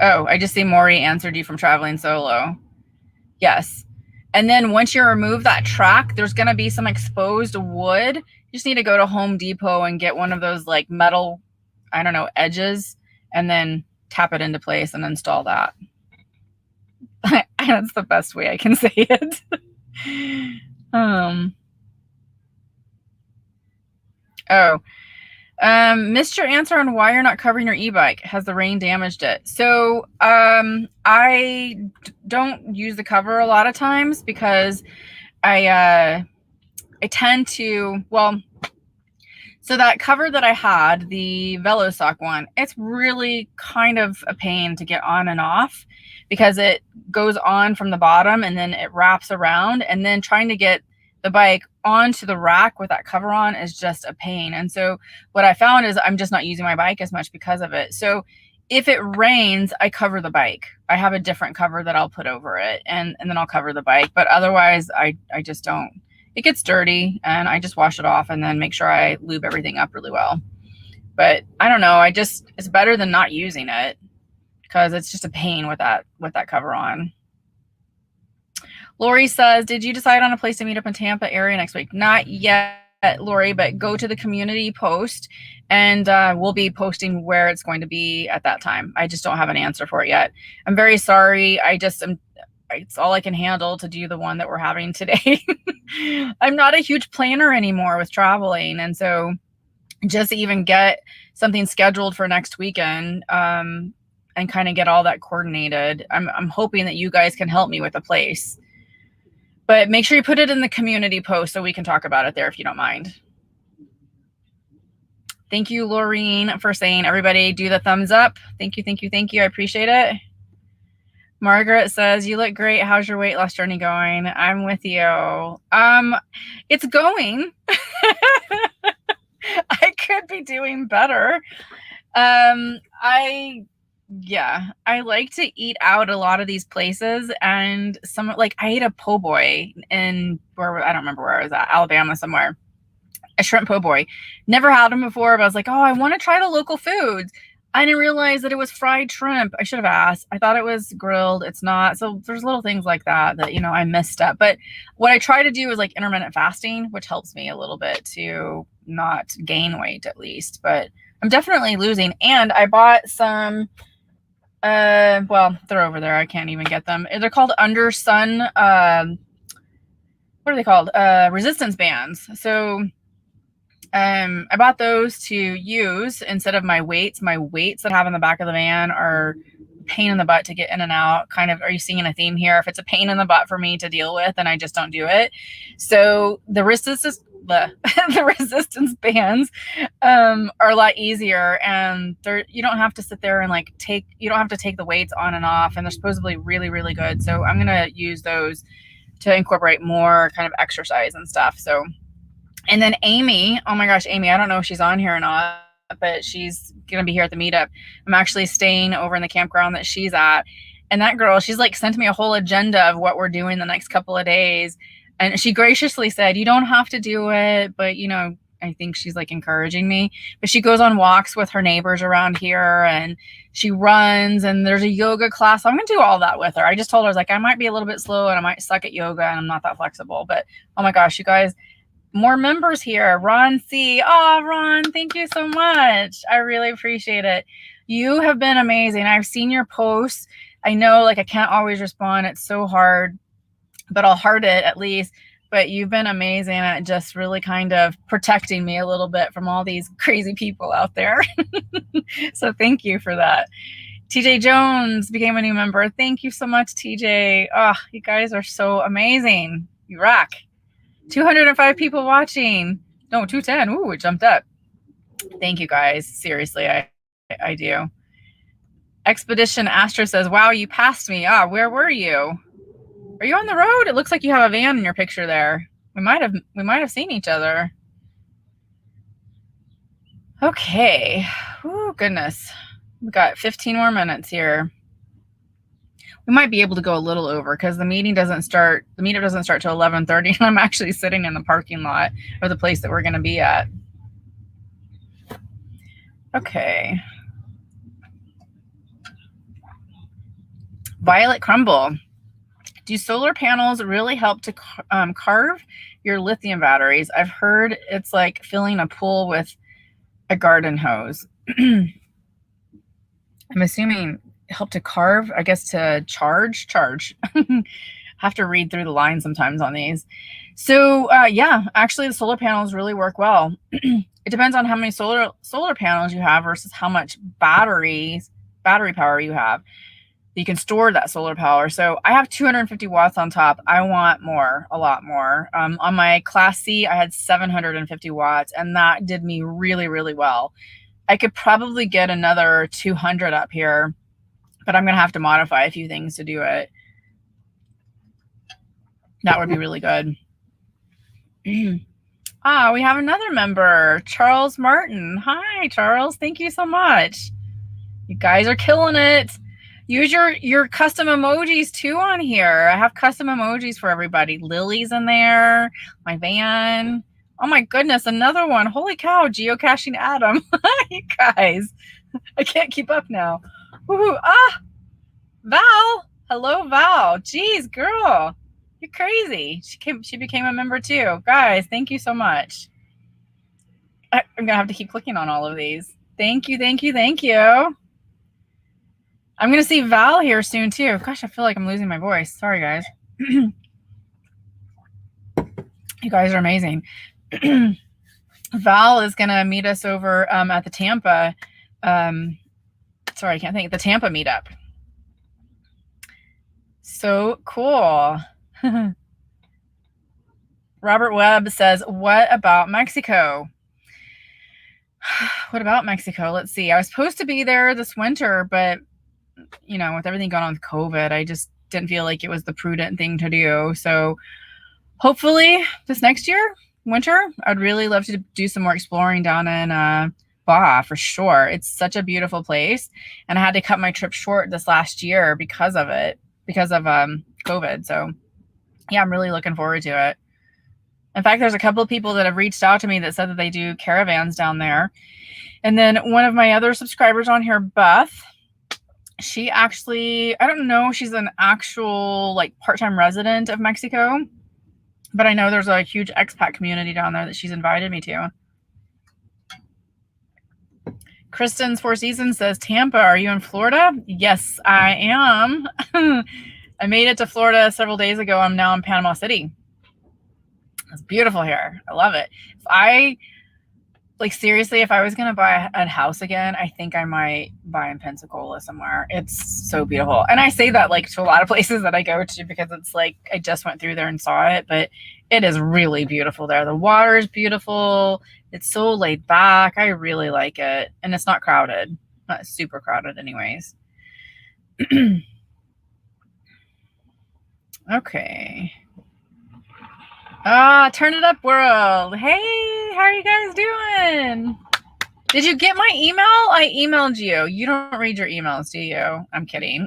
Oh, I just see Maury answered you from traveling solo. Yes. And then once you remove that track, there's going to be some exposed wood. You just need to go to Home Depot and get one of those like metal, I don't know, edges, and then tap it into place and install that. That's the best way I can say it. Missed your answer on why you're not covering your e-bike. Has the rain damaged it? So I don't use the cover a lot of times because I tend to, well, so that cover that I had, the VeloSock one, it's really kind of a pain to get on and off because it goes on from the bottom and then it wraps around, and then trying to get the bike onto the rack with that cover on is just a pain. And so what I found is I'm just not using my bike as much because of it. So if it rains, I cover the bike. I have a different cover that I'll put over it, and then I'll cover the bike. But otherwise, I just don't. It gets dirty and I just wash it off and then make sure I lube everything up really well. But I don't know. It's better than not using it because it's just a pain with that cover on. Lori says, did you decide on a place to meet up in Tampa area next week? Not yet, Lori, but go to the community post and we'll be posting where it's going to be at that time. I just don't have an answer for it yet. I'm very sorry. It's all I can handle to do the one that we're having today. I'm not a huge planner anymore with traveling. And so just to even get something scheduled for next weekend and kind of get all that coordinated, I'm hoping that you guys can help me with a place. But make sure you put it in the community post so we can talk about it there if you don't mind. Thank you, Laureen, for saying everybody do the thumbs up. Thank you, thank you, thank you. I appreciate it. Margaret says, you look great. How's your weight loss journey going? I'm with you. It's going. I could be doing better. I like to eat out a lot of these places, and some, like, I ate a po' boy in where, I don't remember where I was at, Alabama somewhere. A shrimp po' boy. Never had them before, but I was like, oh, I want to try the local foods. I didn't realize that it was fried shrimp. I should have asked. I thought it was grilled. It's not. So there's little things like that I missed up. But what I try to do is like intermittent fasting, which helps me a little bit to not gain weight at least. But I'm definitely losing. And I bought some, well, they're over there. I can't even get them. They're called Under Sun, what are they called? Resistance bands. So I bought those to use instead of my weights. My weights that I have in the back of the van are pain in the butt to get in and out. Kind of, are you seeing a theme here? If it's a pain in the butt for me to deal with, then I just don't do it. So the the resistance bands are a lot easier, and you don't have to sit there and you don't have to take the weights on and off, and they're supposedly really, really good. So I'm gonna use those to incorporate more kind of exercise and stuff. So, and then Amy, oh my gosh, Amy, I don't know if she's on here or not, but she's going to be here at the meetup. I'm actually staying over in the campground that she's at. And that girl, she's like sent me a whole agenda of what we're doing the next couple of days. And she graciously said, you don't have to do it, but you know, I think she's like encouraging me. But she goes on walks with her neighbors around here, and she runs, and there's a yoga class. I'm going to do all that with her. I just told her, I was like, I might be a little bit slow and I might suck at yoga and I'm not that flexible. But oh my gosh, you guys, more members here. Ron C. Oh, Ron, thank you so much. I really appreciate it. You have been amazing. I've seen your posts. I know like I can't always respond. It's so hard, but I'll heart it at least. But you've been amazing at just really kind of protecting me a little bit from all these crazy people out there. So thank you for that. TJ Jones became a new member. Thank you so much, TJ. Oh, you guys are so amazing. You rock. 205 people watching. No, 210. Ooh, it jumped up. Thank you guys. Seriously, I do. Expedition Astra says, wow, you passed me. Ah, where were you? Are you on the road? It looks like you have a van in your picture there. We might have seen each other. Okay. Oh, goodness. We've got 15 more minutes here. We might be able to go a little over because the meetup doesn't start till 11:30, and I'm actually sitting in the parking lot of the place that we're going to be at. Okay. Violet Crumble. Do solar panels really help to carve your lithium batteries? I've heard it's like filling a pool with a garden hose. I'm assuming help to carve, I guess to charge. Have to read through the lines sometimes on these. So yeah, actually the solar panels really work well. It depends on how many solar panels you have versus how much battery power you have. You can store that solar power. So I have 250 watts on top. I want more, a lot more. On my Class C, I had 750 watts, and that did me really, really well. I could probably get another 200 up here, but I'm going to have to modify a few things to do it. That would be really good. We have another member, Charles Martin. Hi, Charles. Thank you so much. You guys are killing it. Use your custom emojis too on here. I have custom emojis for everybody. Lily's in there. My van. Oh my goodness, another one. Holy cow, geocaching Adam. You guys, I can't keep up now. Woohoo. Val. Hello, Val. Jeez, girl. You're crazy. She became a member too. Guys, thank you so much. I'm going to have to keep clicking on all of these. Thank you, thank you, thank you. I'm going to see Val here soon too. Gosh, I feel like I'm losing my voice. Sorry, guys. You guys are amazing. Val is going to meet us over at the Tampa. Sorry, I can't think. The Tampa meetup. So cool. Robert Webb says, what about Mexico? What about Mexico? Let's see. I was supposed to be there this winter, but you know, with everything going on with COVID, I just didn't feel like it was the prudent thing to do. So hopefully this next year, winter, I'd really love to do some more exploring down in Baja for sure. It's such a beautiful place. And I had to cut my trip short this last year because of it, because of COVID. So yeah, I'm really looking forward to it. In fact, there's a couple of people that have reached out to me that said that they do caravans down there. And then one of my other subscribers on here, Beth, she actually, I don't know, she's an actual like part-time resident of Mexico, but I know there's a huge expat community down there that she's invited me to. Kristen's Four Seasons says, Tampa, are you in Florida? Yes, I am. I made it to Florida several days ago. I'm now in Panama City. It's beautiful here. I love it. Like seriously, if I was gonna buy a house again, I think I might buy in Pensacola somewhere. It's so beautiful. And I say that like to a lot of places that I go to because it's like I just went through there and saw it, but it is really beautiful there. The water is beautiful. It's so laid back. I really like it. And it's not crowded. Not super crowded anyways. Okay. Turn it up world. Hey, how are you guys doing? Did you get my email? I emailed you. You don't read your emails, do you? I'm kidding.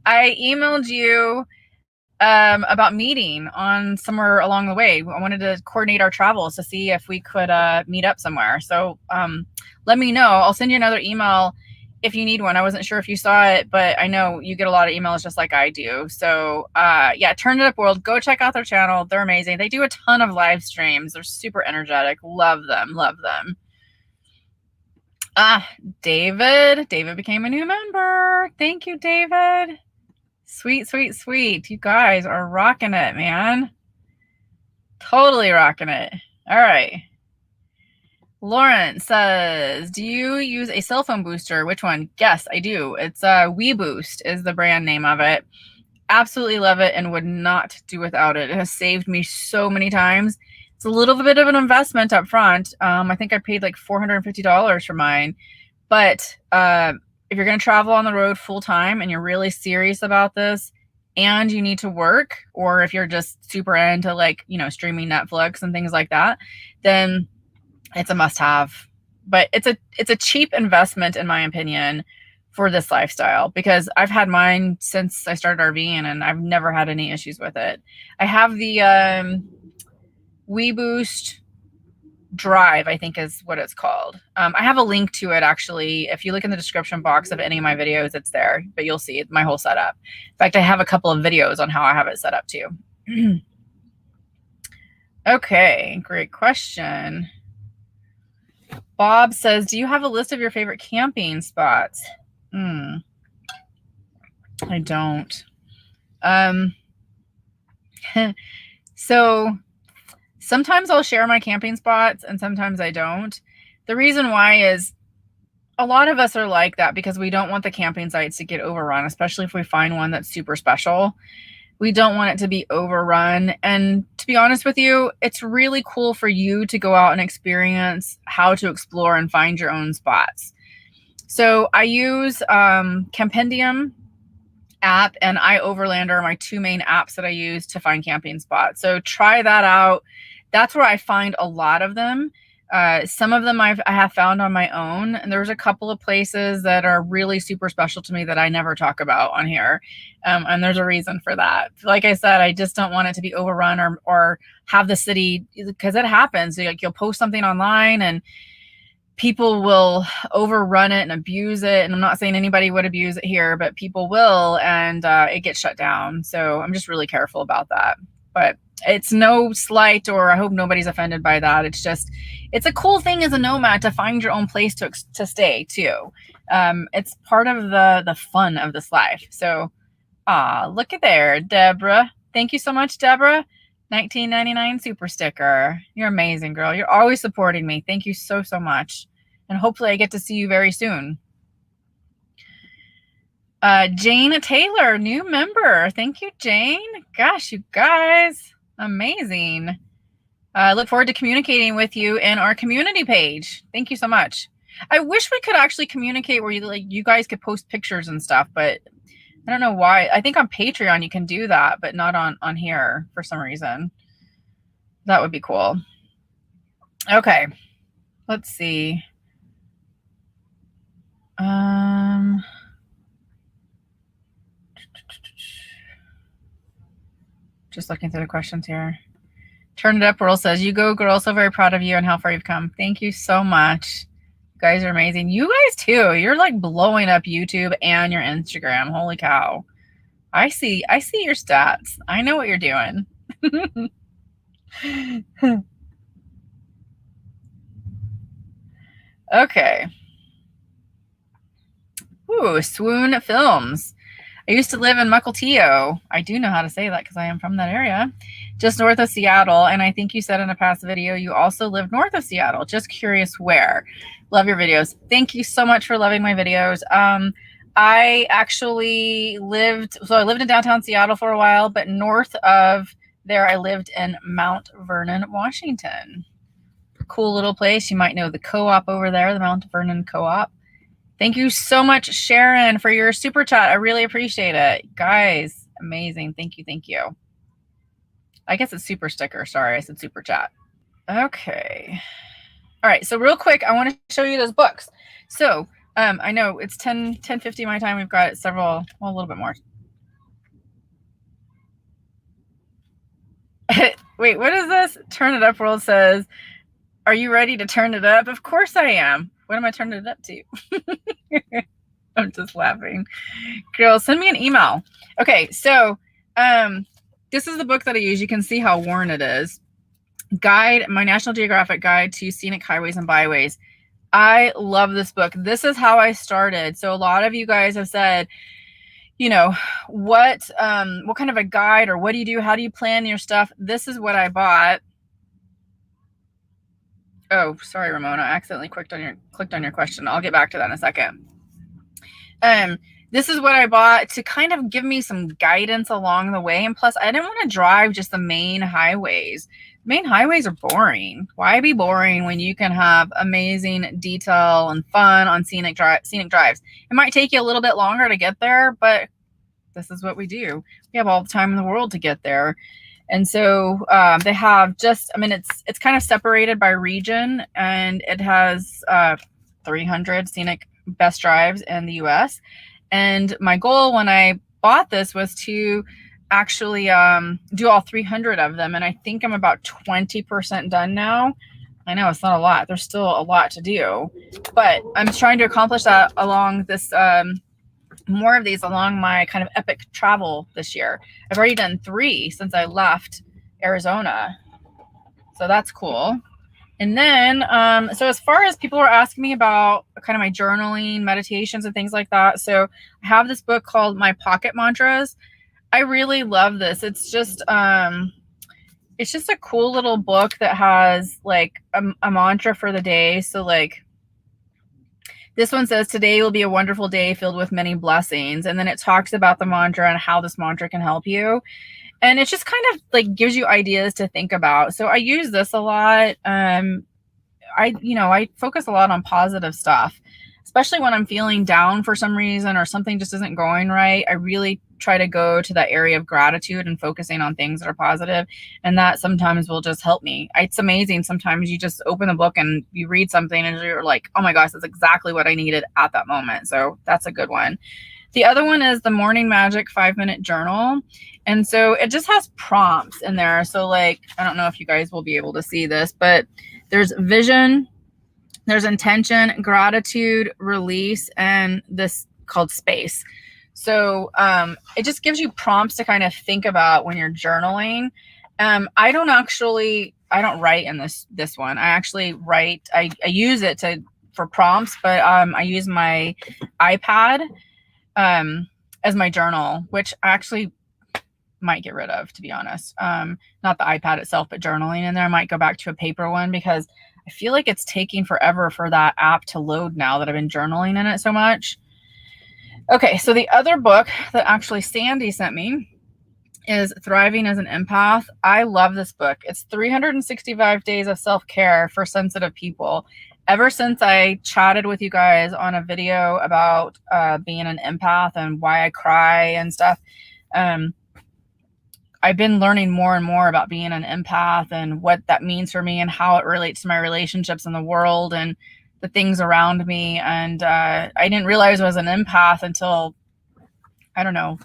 I emailed you about meeting on somewhere along the way. I wanted to coordinate our travels to see if we could meet up somewhere. So let me know. I'll send you another email if you need one. I wasn't sure if you saw it, but I know you get a lot of emails just like I do. So yeah, Turn It Up World. Go check out their channel. They're amazing. They do a ton of live streams. They're super energetic. Love them. Love them. David became a new member. Thank you, David. Sweet, sweet, sweet. You guys are rocking it, man. Totally rocking it. All right. Lauren says, do you use a cell phone booster? Which one? Yes, I do. It's WeBoost is the brand name of it. Absolutely love it and would not do without it. It has saved me so many times. It's a little bit of an investment up front. I think I paid like $450 for mine. But if you're going to travel on the road full time and you're really serious about this and you need to work, or if you're just super into like, you know, streaming Netflix and things like that, then it's a must have. But it's a cheap investment, in my opinion, for this lifestyle, because I've had mine since I started RVing and I've never had any issues with it. I have the WeBoost Drive, I think is what it's called. I have a link to it actually. If you look in the description box of any of my videos, it's there, but you'll see my whole setup. In fact, I have a couple of videos on how I have it set up too. Okay, great question. Bob says, do you have a list of your favorite camping spots? I don't. So sometimes I'll share my camping spots and sometimes I don't. The reason why is a lot of us are like that because we don't want the camping sites to get overrun, especially if we find one that's super special. We don't want it to be overrun. And to be honest with you, it's really cool for you to go out and experience how to explore and find your own spots. So I use Campendium app and iOverlander are my two main apps that I use to find camping spots. So try that out. That's where I find a lot of them. Some of them I have found on my own, and there's a couple of places that are really super special to me that I never talk about on here. And there's a reason for that. Like I said, I just don't want it to be overrun or have the city, because it happens. Like you'll post something online and people will overrun it and abuse it. And I'm not saying anybody would abuse it here, but people will, and it gets shut down. So I'm just really careful about that. But it's no slight, or I hope nobody's offended by that. It's just, it's a cool thing as a nomad to find your own place to stay too. It's part of the fun of this life. So, look at there, Deborah. Thank you so much, Deborah. 1999 super sticker. You're amazing, girl. You're always supporting me. Thank you so, so much. And hopefully I get to see you very soon. Jane Taylor, new member. Thank you, Jane. Gosh, you guys, amazing. I look forward to communicating with you in our community page. Thank you so much. I wish we could actually communicate where you guys could post pictures and stuff, but I don't know why. I think on Patreon you can do that, but not on here for some reason. That would be cool. Okay, let's see. Just looking through the questions here. Turn It Up World says, you go, girl. So very proud of you and how far you've come. Thank you so much. You guys are amazing. You guys too. You're like blowing up YouTube and your Instagram. Holy cow. I see your stats. I know what you're doing. Okay. Ooh, Swoon Films. I used to live in Mukilteo. I do know how to say that because I am from that area. just north of Seattle. And I think you said in a past video, you also live north of Seattle. Just curious where. Love your videos. Thank you so much for loving my videos. I actually lived in downtown Seattle for a while, but north of there, I lived in Mount Vernon, Washington. Cool little place. You might know the co-op over there, the Mount Vernon Co-op. Thank you so much, Sharon, for your super chat. I really appreciate it. Guys, amazing. Thank you. Thank you. I guess it's super sticker. Sorry, I said super chat. Okay. All right. So real quick, I want to show you those books. So I know it's 10:50 my time. We've got several, well, a little bit more. Wait, what is this? Turn It Up World says, are you ready to turn it up? Of course I am. What am I turning it up to? I'm just laughing. Girl, send me an email. Okay, so this is the book that I use. You can see how worn it is. My National Geographic Guide to Scenic Highways and Byways. I love this book. This is how I started. So a lot of you guys have said, you know, what kind of a guide or what do you do? How do you plan your stuff? This is what I bought. Oh, sorry, Ramona. I accidentally clicked on your question. I'll get back to that in a second. This is what I bought to kind of give me some guidance along the way. And plus, I didn't want to drive just the main highways. Main highways are boring. Why be boring when you can have amazing detail and fun on scenic drives? It might take you a little bit longer to get there, but this is what we do. We have all the time in the world to get there. And so they have just, I mean, it's kind of separated by region, and it has 300 scenic best drives in the US. And my goal when I bought this was to actually do all 300 of them. And I think I'm about 20% done now. I know it's not a lot. There's still a lot to do, but I'm trying to accomplish that along this, more of these along my kind of epic travel this year. I've already done 3 since I left Arizona. So that's cool. And then, so as far as people are asking me about kind of my journaling, meditations, and things like that. So I have this book called My Pocket Mantras. I really love this. It's just a cool little book that has like a mantra for the day. So like this one says, today will be a wonderful day filled with many blessings. And then it talks about the mantra and how this mantra can help you. And it just kind of like gives you ideas to think about. So I use this a lot. I focus a lot on positive stuff, especially when I'm feeling down for some reason or something just isn't going right. I really try to go to that area of gratitude and focusing on things that are positive. And that sometimes will just help me. It's amazing. Sometimes you just open the book and you read something and you're like, oh my gosh, that's exactly what I needed at that moment. So that's a good one. The other one is the Morning Magic 5-minute journal. And so it just has prompts in there. So like, I don't know if you guys will be able to see this, but there's vision, there's intention, gratitude, release, and this called space. So it just gives you prompts to kind of think about when you're journaling. I don't write in this one. I actually write, I use it for prompts, but I use my iPad as my journal, which I actually might get rid of, to be honest. Not the iPad itself, but journaling in there. I might go back to a paper one because I feel like it's taking forever for that app to load now that I've been journaling in it so much. Okay, so the other book that actually Sandy sent me is Thriving as an Empath. I love this book. It's 365 Days of Self-Care for Sensitive People. Ever since I chatted with you guys on a video about being an empath and why I cry and stuff, I've been learning more and more about being an empath and what that means for me and how it relates to my relationships in the world and the things around me. And I didn't realize I was an empath until, I don't know,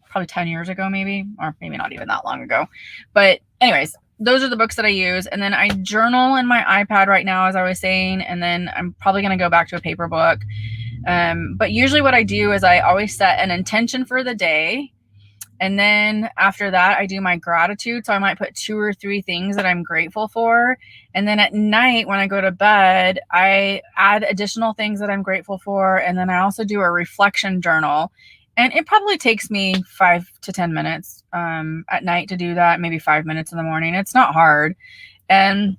probably 10 years ago, maybe, or maybe not even that long ago. But anyways, those are the books that I use. And then I journal in my iPad right now, as I was saying, and then I'm probably going to go back to a paper book. But usually what I do is I always set an intention for the day. And then after that, I do my gratitude. So I might put 2 or 3 things that I'm grateful for. And then at night, when I go to bed, I add additional things that I'm grateful for. And then I also do a reflection journal. And it probably takes me 5 to 10 minutes at night to do that, maybe 5 minutes in the morning. It's not hard. And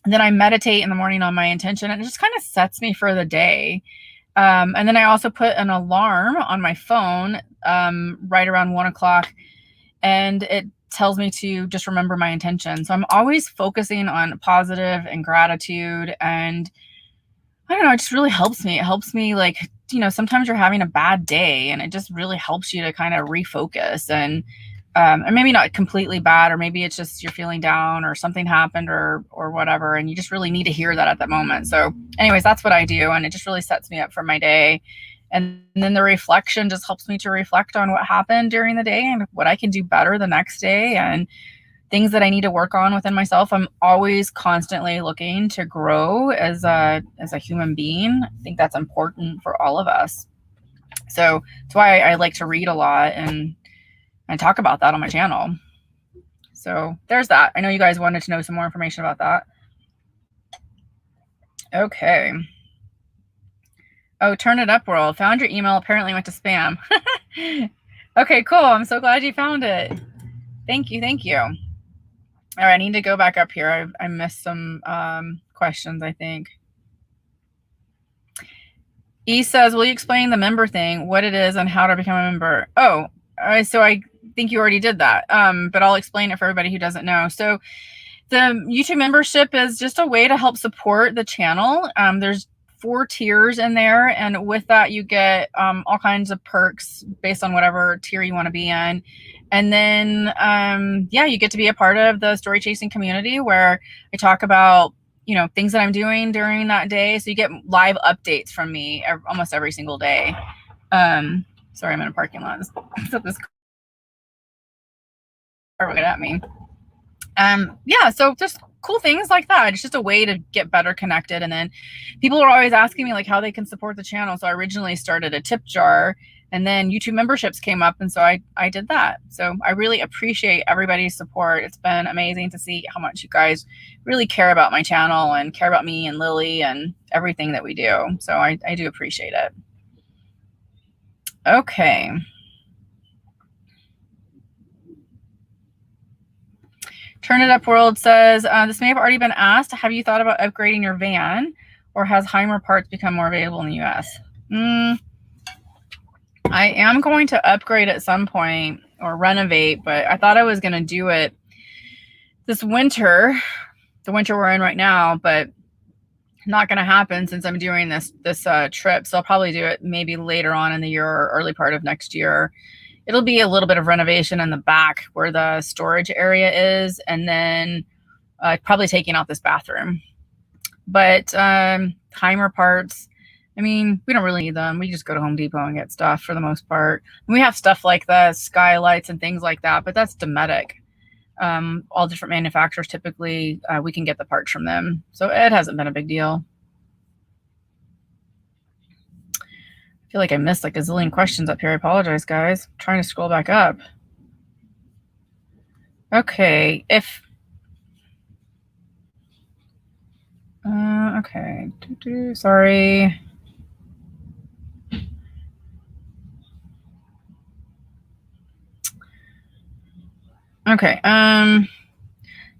then I meditate in the morning on my intention, and it just kind of sets me for the day. And then I also put an alarm on my phone right around 1 o'clock, and it tells me to just remember my intention. So I'm always focusing on positive and gratitude, and I don't know, it just really helps me. It helps me, like, you know, sometimes you're having a bad day and it just really helps you to kind of refocus, and maybe not completely bad, or maybe it's just you're feeling down or something happened or whatever, and you just really need to hear that at that moment. So anyways, that's what I do, and it just really sets me up for my day. And then the reflection just helps me to reflect on what happened during the day and what I can do better the next day, and things that I need to work on within myself. I'm always constantly looking to grow as a human being. I think that's important for all of us. So that's why I like to read a lot, and I talk about that on my channel. So there's that. I know you guys wanted to know some more information about that. Okay. Oh, turn it up, world. Found your email. Apparently went to spam. Okay, cool. I'm so glad you found it. Thank you. Thank you. All right, I need to go back up here. I missed some questions, I think. E says, will you explain the member thing, what it is, and how to become a member? Oh, so I think you already did that, but I'll explain it for everybody who doesn't know. So the YouTube membership is just a way to help support the channel. There's 4 tiers in there, and with that you get all kinds of perks based on whatever tier you want to be in. And then yeah, you get to be a part of the story chasing community, where I talk about, you know, things that I'm doing during that day. So you get live updates from me almost every single day. Sorry, I'm in a parking lot. So this car looking at me. Yeah, so just cool things like that. It's just a way to get better connected. And then people are always asking me like how they can support the channel. So I originally started a tip jar, and then YouTube memberships came up, and so I did that. So I really appreciate everybody's support. It's been amazing to see how much you guys really care about my channel and care about me and Lily and everything that we do. So I do appreciate it. Okay. Turn It Up World says, this may have already been asked. Have you thought about upgrading your van, or has Hymer parts become more available in the US? I am going to upgrade at some point, or renovate, but I thought I was going to do it this winter, the winter we're in right now, but not going to happen since I'm doing this trip. So I'll probably do it maybe later on in the year or early part of next year. It'll be a little bit of renovation in the back where the storage area is, and then probably taking out this bathroom. But Hymer parts, I mean, we don't really need them. We just go to Home Depot and get stuff for the most part. And we have stuff like the skylights and things like that, but that's Dometic. All different manufacturers, typically we can get the parts from them. So it hasn't been a big deal. I feel like I missed like a zillion questions up here. I apologize, guys. I'm trying to scroll back up. Okay, okay, sorry. Okay,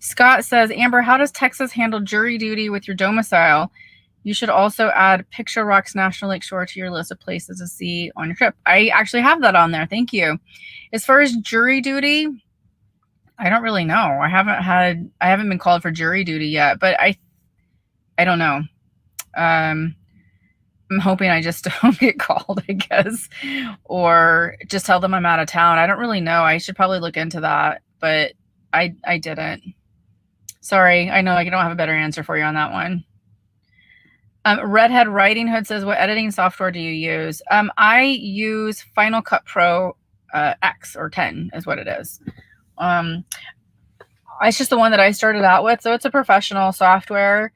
Scott says, Amber, how does Texas handle jury duty with your domicile? You should also add Picture Rocks National Lake Shore to your list of places to see on your trip. I actually have that on there. Thank you. As far as jury duty, I don't really know. I haven't been called for jury duty yet, but I don't know. I'm hoping I just don't get called, I guess, or just tell them I'm out of town. I don't really know. I should probably look into that, but I didn't. Sorry. I know I don't have a better answer for you on that one. Redhead Riding Hood says, what editing software do you use? I use Final Cut Pro X or 10 is what it is. It's just the one that I started out with. So it's a professional software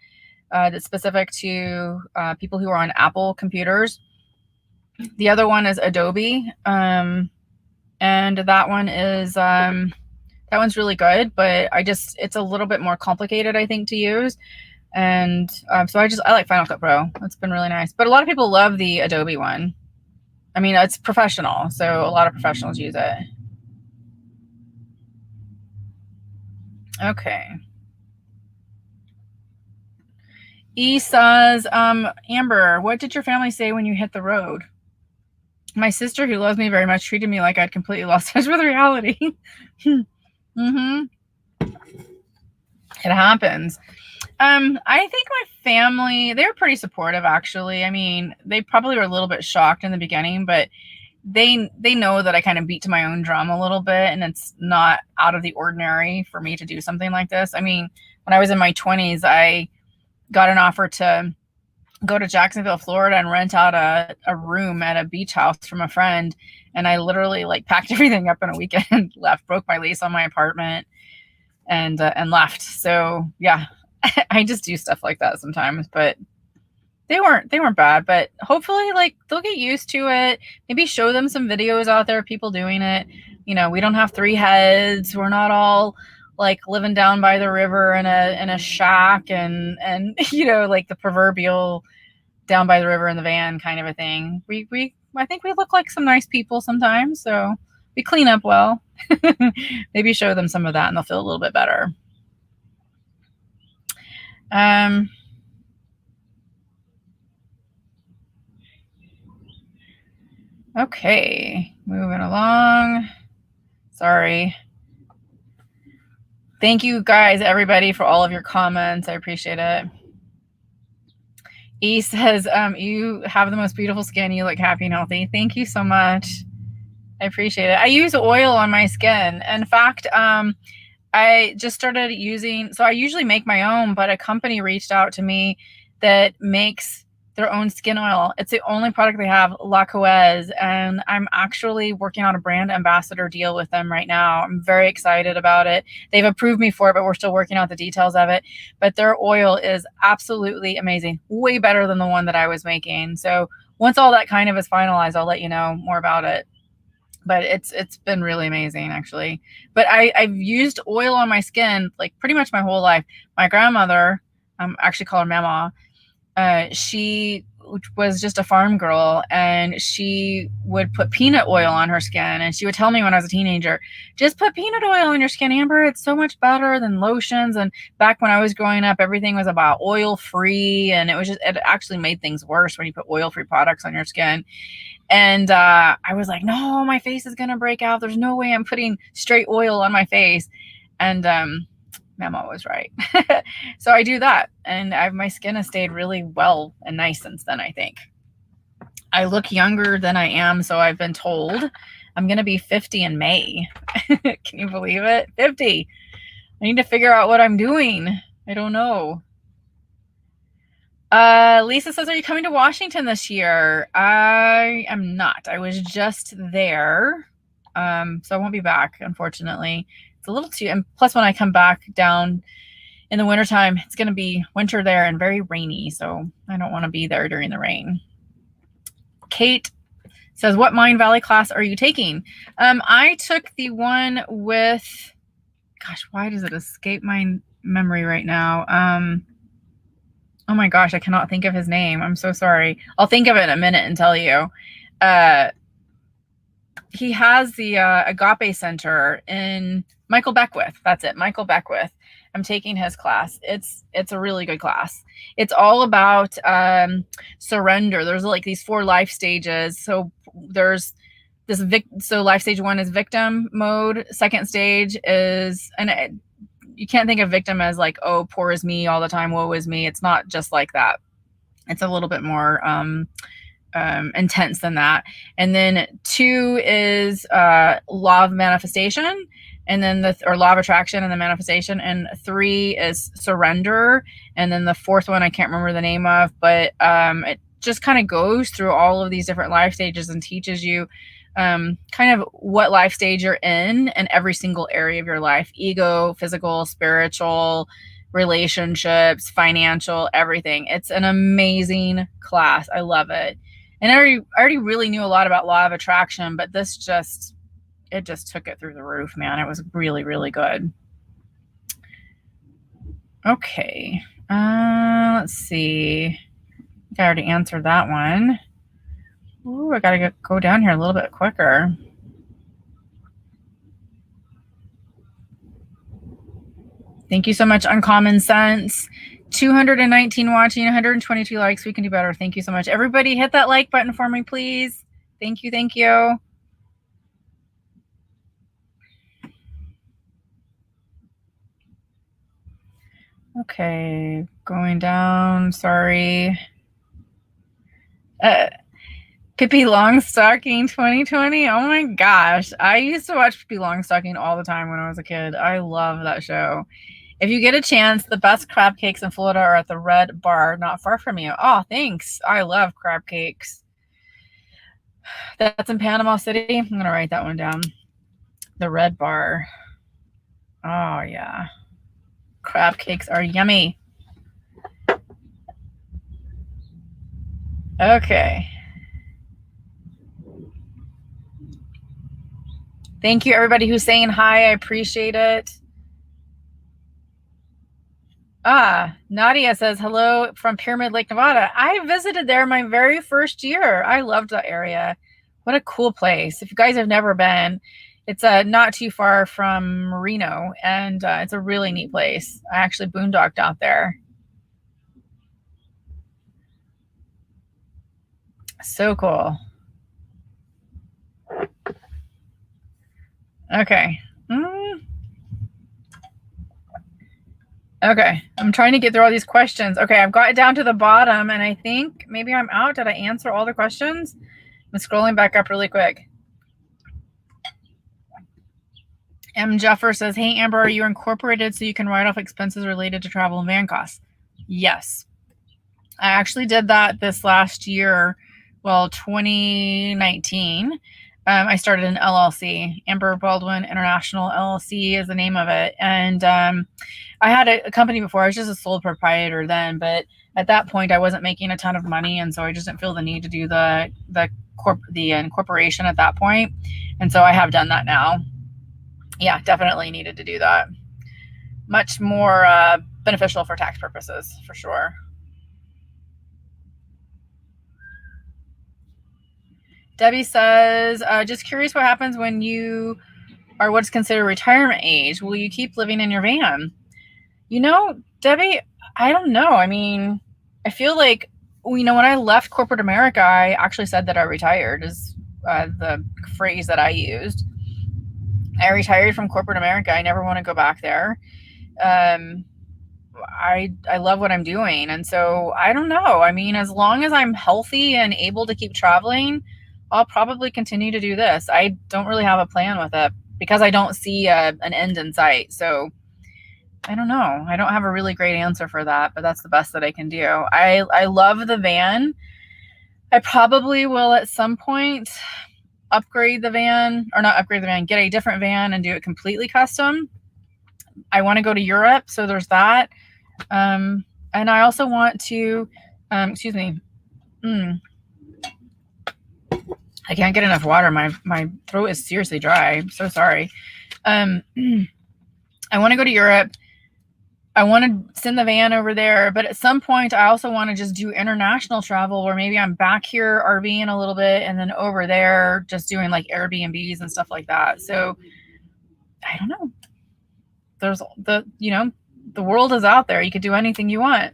that's specific to people who are on Apple computers. The other one is Adobe. And that one is, that one's really good, but it's a little bit more complicated, I think, to use. And so I like Final Cut Pro. It's been really nice. But a lot of people love the Adobe one. I mean, it's professional, so a lot of professionals use it. Okay. E says, Amber, what did your family say when you hit the road? My sister, who loves me very much, treated me like I'd completely lost touch with reality. Mm-hmm. It happens. I think my family, they were pretty supportive, actually. I mean, they probably were a little bit shocked in the beginning, but they know that I kind of beat to my own drum a little bit, and it's not out of the ordinary for me to do something like this. I mean, when I was in my 20s, I got an offer to go to Jacksonville, Florida and rent out a room at a beach house from a friend. And I literally like packed everything up in a weekend, left, broke my lease on my apartment and left. So yeah, I just do stuff like that sometimes, but they weren't bad, but hopefully like they'll get used to it. Maybe show them some videos out there of people doing it. You know, we don't have 3 heads. We're not all like living down by the river in a shack and you know, like the proverbial down by the river in the van kind of a thing. I think we look like some nice people sometimes, so we clean up well. Maybe show them some of that and they'll feel a little bit better. Okay, moving along. Sorry. Thank you guys, everybody, for all of your comments. I appreciate it. E says, you have the most beautiful skin. You look happy and healthy. Thank you so much. I appreciate it. I use oil on my skin. In fact, I just started using, so I usually make my own, but a company reached out to me that makes their own skin oil. It's the only product they have, La Coez, and I'm actually working on a brand ambassador deal with them right now. I'm very excited about it. They've approved me for it, but we're still working out the details of it. But their oil is absolutely amazing, way better than the one that I was making. So once all that kind of is finalized, I'll let you know more about it. But it's been really amazing, actually. But I've used oil on my skin like pretty much my whole life. My grandmother, actually call her Mama, she was just a farm girl, and she would put peanut oil on her skin, and she would tell me when I was a teenager, just put peanut oil on your skin, Amber. It's so much better than lotions. And back when I was growing up, everything was about oil free, and it actually made things worse when you put oil free products on your skin. And I was like, no, my face is gonna break out. There's no way I'm putting straight oil on my face. And Mama was right. So I do that, and my skin has stayed really well and nice since then. I think I look younger than I am, so I've been told. I'm gonna be 50 in May. Can you believe it? 50. I need to figure out what I'm doing. I don't know. Lisa says, are you coming to Washington this year? I am not. I was just there. So I won't be back, unfortunately. It's a little too, and plus when I come back down in the wintertime, it's going to be winter there and very rainy. So I don't want to be there during the rain. Kate says, what Mindvalley class are you taking? I took the one with, gosh, why does it escape my memory right now? Oh my gosh, I cannot think of his name. I'm so sorry. I'll think of it in a minute and tell you. He has the Agape Center in Michael Beckwith. That's it, Michael Beckwith. I'm taking his class. It's a really good class. It's all about surrender. There's like these 4 life stages. So there's this so life stage 1 is victim mode. Second stage is, and you can't think of victim as like, oh, poor is me all the time, woe is me. It's not just like that. It's a little bit more intense than that. And then 2 is law of manifestation, and then or law of attraction and the manifestation. And 3 is surrender. And then the 4th one I can't remember the name of, but it just kind of goes through all of these different life stages and teaches you kind of what life stage you're in every single area of your life: ego, physical, spiritual, relationships, financial, everything. It's an amazing class. I love it. And I already really knew a lot about law of attraction, but this just took it through the roof, man. It was really, really good. Okay. Let's see. I think I already answered that one. Ooh, I gotta go down here a little bit quicker. Thank you so much, Uncommon Sense. 219 watching, 122 likes. We can do better. Thank you so much. Everybody hit that like button for me, please. Thank you. Thank you. Okay, going down. Sorry. Pippi Longstocking 2020. Oh my gosh. I used to watch Pippi Longstocking all the time when I was a kid. I love that show. If you get a chance, the best crab cakes in Florida are at the Red Bar, not far from you. Oh, thanks. I love crab cakes. That's in Panama City. I'm going to write that one down. The Red Bar. Oh, yeah. Crab cakes are yummy. Okay. Thank you, everybody who's saying hi. I appreciate it. Nadia says, hello from Pyramid Lake, Nevada. I visited there my very first year. I loved that area. What a cool place. If you guys have never been, it's not too far from Reno, and it's a really neat place. I actually boondocked out there. So cool. Okay. Okay, I'm trying to get through all these questions. Okay, I've got it down to the bottom, and I think maybe I'm out. Did I answer all the questions? I'm scrolling back up really quick. M. Jeffer says, hey, Amber, are you incorporated so you can write off expenses related to travel and van costs? Yes. I actually did that this last year, well, 2019. I started an LLC. Amber Baldwin International LLC is the name of it. And I had a company before. I was just a sole proprietor then, but at that point I wasn't making a ton of money, and so I just didn't feel the need to do the incorporation at that point. And so I have done that now. Yeah, definitely needed to do that. Much more beneficial for tax purposes, for sure. Debbie says, just curious what happens when you are what's considered retirement age. Will you keep living in your van? You know, Debbie, I don't know. I mean, I feel like, when I left corporate America, I actually said that I retired, is the phrase that I used. I retired from corporate America. I never want to go back there. I love what I'm doing. And so I don't know. I mean, as long as I'm healthy and able to keep traveling, I'll probably continue to do this. I don't really have a plan with it because I don't see an end in sight. So I don't know. I don't have a really great answer for that, but that's the best that I can do. I love the van. I probably will at some point upgrade the van, or not upgrade the van, get a different van and do it completely custom. I want to go to Europe, so there's that. And I also want to, excuse me. I can't get enough water. My throat is seriously dry. I'm so sorry. I want to go to Europe. I want to send the van over there, but at some point I also want to just do international travel where maybe I'm back here RVing a little bit and then over there just doing like Airbnbs and stuff like that. So I don't know. There's the world is out there. You could do anything you want.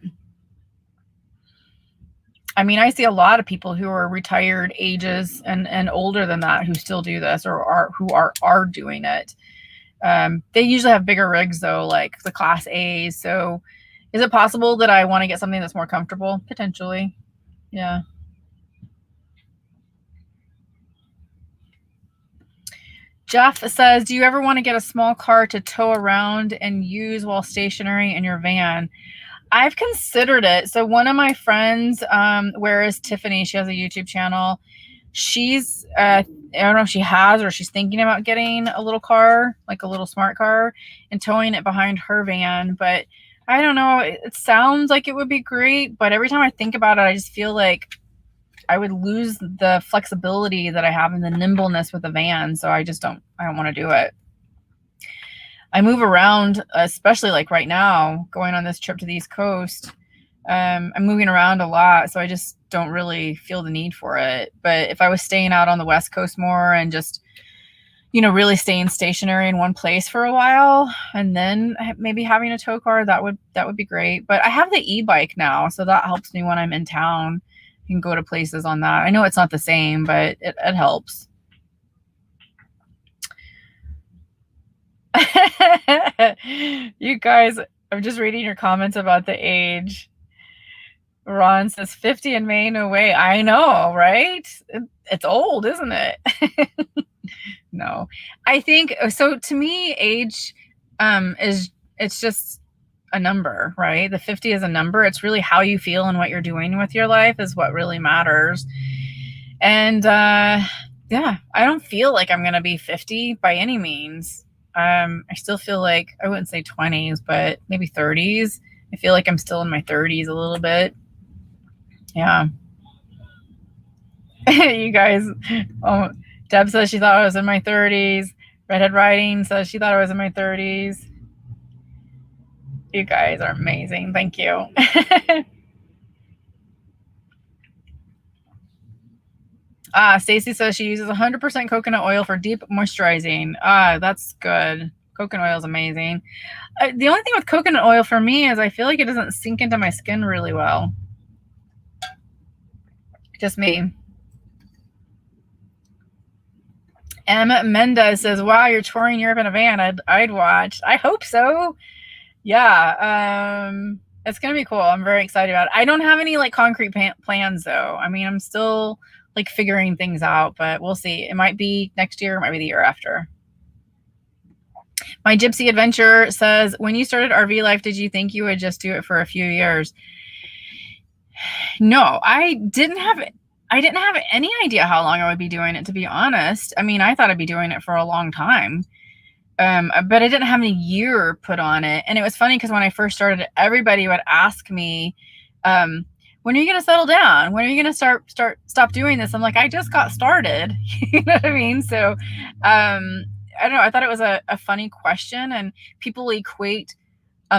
I mean, I see a lot of people who are retired ages and older than that who still do this or are doing it. They usually have bigger rigs though, like the Class A's. So is it possible that I want to get something that's more comfortable? Potentially. Yeah. Jeff says, do you ever want to get a small car to tow around and use while stationary in your van? I've considered it. So one of my friends, where is Tiffany? She has a YouTube channel. She's, I don't know if she has or she's thinking about getting a little car, like a little smart car, and towing it behind her van. But I don't know. It sounds like it would be great. But every time I think about it, I just feel like I would lose the flexibility that I have and the nimbleness with the van. So I don't want to do it. I move around, especially like right now, going on this trip to the East Coast. I'm moving around a lot, so I just don't really feel the need for it. But if I was staying out on the West Coast more and just, really staying stationary in one place for a while and then maybe having a tow car, that would be great. But I have the e-bike now, so that helps me when I'm in town. I can go to places on that. I know it's not the same, but it helps. You guys, I'm just reading your comments about the age. Ron says 50 in May, no way. I know, right? It's old, isn't it? No, I think so. To me, age it's just a number, right? The 50 is a number. It's really how you feel and what you're doing with your life is what really matters. And yeah, I don't feel like I'm gonna be 50 by any means. I still feel like, I wouldn't say 20s, but maybe 30s. I feel like I'm still in my 30s a little bit. Yeah. You guys, Deb says she thought I was in my 30s. Redhead Riding says she thought I was in my 30s. You guys are amazing. Thank you. Stacy says she uses 100% coconut oil for deep moisturizing. That's good. Coconut oil is amazing. The only thing with coconut oil for me is I feel like it doesn't sink into my skin really well. Just me. Emma Mendez says, wow, you're touring Europe in a van. I'd watch. I hope so. Yeah. It's going to be cool. I'm very excited about it. I don't have any like concrete plans though. I mean, I'm still like figuring things out, but we'll see. It might be next year. It might be the year after. My Gypsy Adventure says, when you started RV life, did you think you would just do it for a few years? No, I didn't have any idea how long I would be doing it, to be honest. I mean, I thought I'd be doing it for a long time. But I didn't have any year put on it. And it was funny because when I first started, everybody would ask me, when are you going to settle down? When are you going to stop doing this? I'm like, I just got started. You know what I mean? So, I don't know. I thought it was a funny question, and people equate,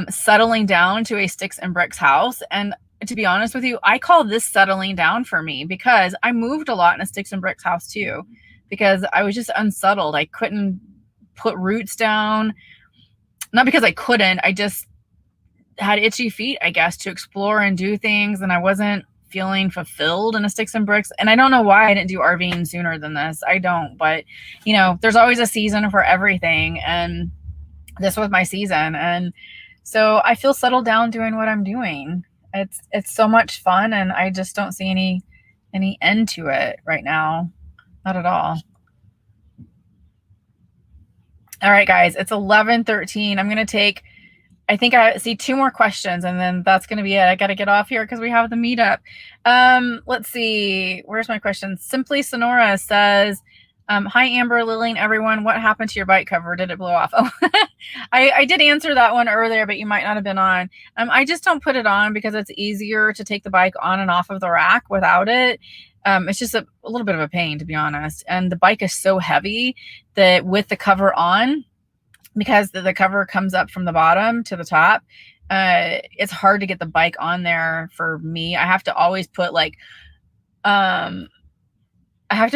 settling down to a sticks and bricks house. And to be honest with you, I call this settling down for me because I moved a lot in a sticks and bricks house too, because I was just unsettled. I couldn't put roots down, not because I couldn't, I just had itchy feet, I guess, to explore and do things. And I wasn't feeling fulfilled in a sticks and bricks. And I don't know why I didn't do RVing sooner than this. I don't, but there's always a season for everything. And this was my season. And so I feel settled down doing what I'm doing. It's so much fun, and I just don't see any end to it right now. Not at all. All right, guys, it's 11:13. I'm going to take, I think I see 2 more questions, and then that's going to be it. I got to get off here because we have the meetup. Let's see. Where's my question? Simply Sonora says, hi, Amber, Lily, and everyone. What happened to your bike cover? Did it blow off? Oh, I did answer that one earlier, but you might not have been on. I just don't put it on because it's easier to take the bike on and off of the rack without it. It's just a little bit of a pain, to be honest. And the bike is so heavy that with the cover on, because the cover comes up from the bottom to the top, it's hard to get the bike on there for me. I have to always put I'm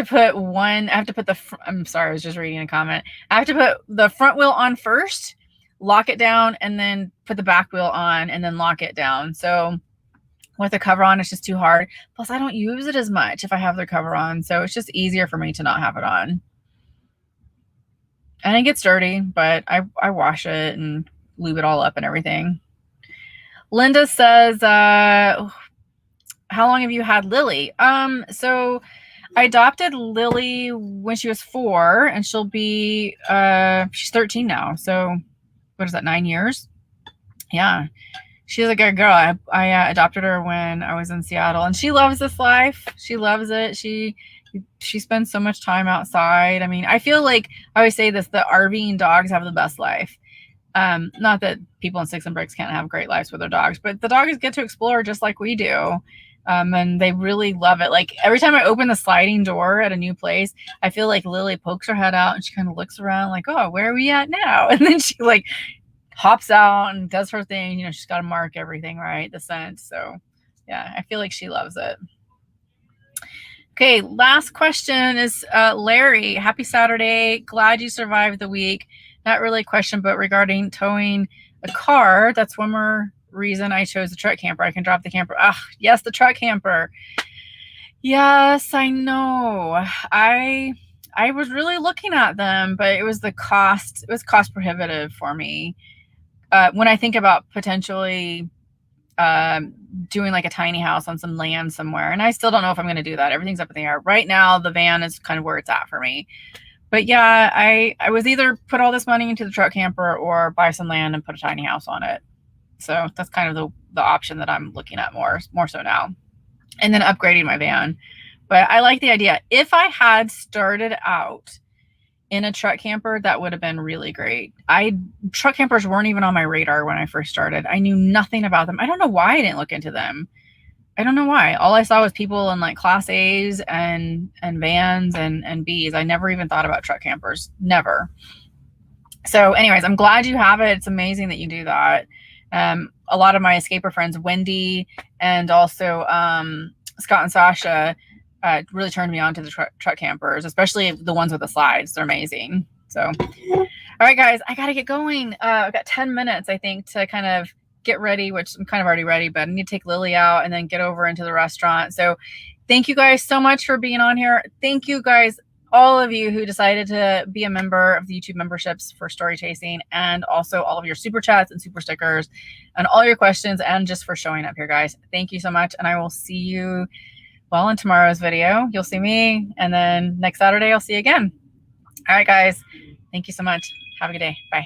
sorry, I was just reading a comment. I have to put the front wheel on first, lock it down, and then put the back wheel on and then lock it down. So with the cover on, it's just too hard. Plus, I don't use it as much if I have the cover on. So it's just easier for me to not have it on. And it gets dirty, but I wash it and lube it all up and everything. Linda says, how long have you had Lily? So I adopted Lily when she was 4, and she'll be, she's 13 now. So what is that, 9 years? Yeah. She's a good girl. I adopted her when I was in Seattle, and she loves this life. She loves it. She spends so much time outside. I mean, I feel like I always say this, the RVing dogs have the best life. Not that people in sticks and bricks can't have great lives with their dogs, but the dogs get to explore just like we do. And they really love it. Like every time I open the sliding door at a new place, I feel like Lily pokes her head out and she kind of looks around like, oh, where are we at now? And then she like hops out and does her thing. You know, she's got to mark everything, right? The scent. So yeah, I feel like she loves it. Okay, last question is Larry. Happy Saturday. Glad you survived the week. Not really a question, but regarding towing a car, that's one more reason I chose the truck camper. I can drop the camper. Ah, yes, the truck camper. Yes, I know. I was really looking at them, but it was the cost. It was cost prohibitive for me. When I think about potentially doing like a tiny house on some land somewhere, and I still don't know if I'm going to do that. Everything's up in the air right now. The van is kind of where it's at for me. But yeah, I was either put all this money into the truck camper or buy some land and put a tiny house on it. So that's kind of the option that I'm looking at more so now. And then upgrading my van. But I like the idea. If I had started out in a truck camper, that would have been really great. Truck campers weren't even on my radar when I first started. I knew nothing about them. I don't know why I didn't look into them. I don't know why. All I saw was people in like class A's and vans and B's. I never even thought about truck campers. Never. So anyways, I'm glad you have it. It's amazing that you do that. A lot of my escaper friends, Wendy and also Scott and Sasha, really turned me on to the truck campers, especially the ones with the slides. They're amazing. So, all right, guys, I got to get going. I've got 10 minutes, I think, to kind of get ready, which I'm kind of already ready, but I need to take Lily out and then get over into the restaurant. So thank you guys so much for being on here. Thank you guys, all of you who decided to be a member of the YouTube memberships for Story Chasing, and also all of your super chats and super stickers and all your questions, and just for showing up here, guys. Thank you so much. And I will see you in tomorrow's video. You'll see me, and then next Saturday I'll see you again. All right, guys. Thank you so much. Have a good day. Bye.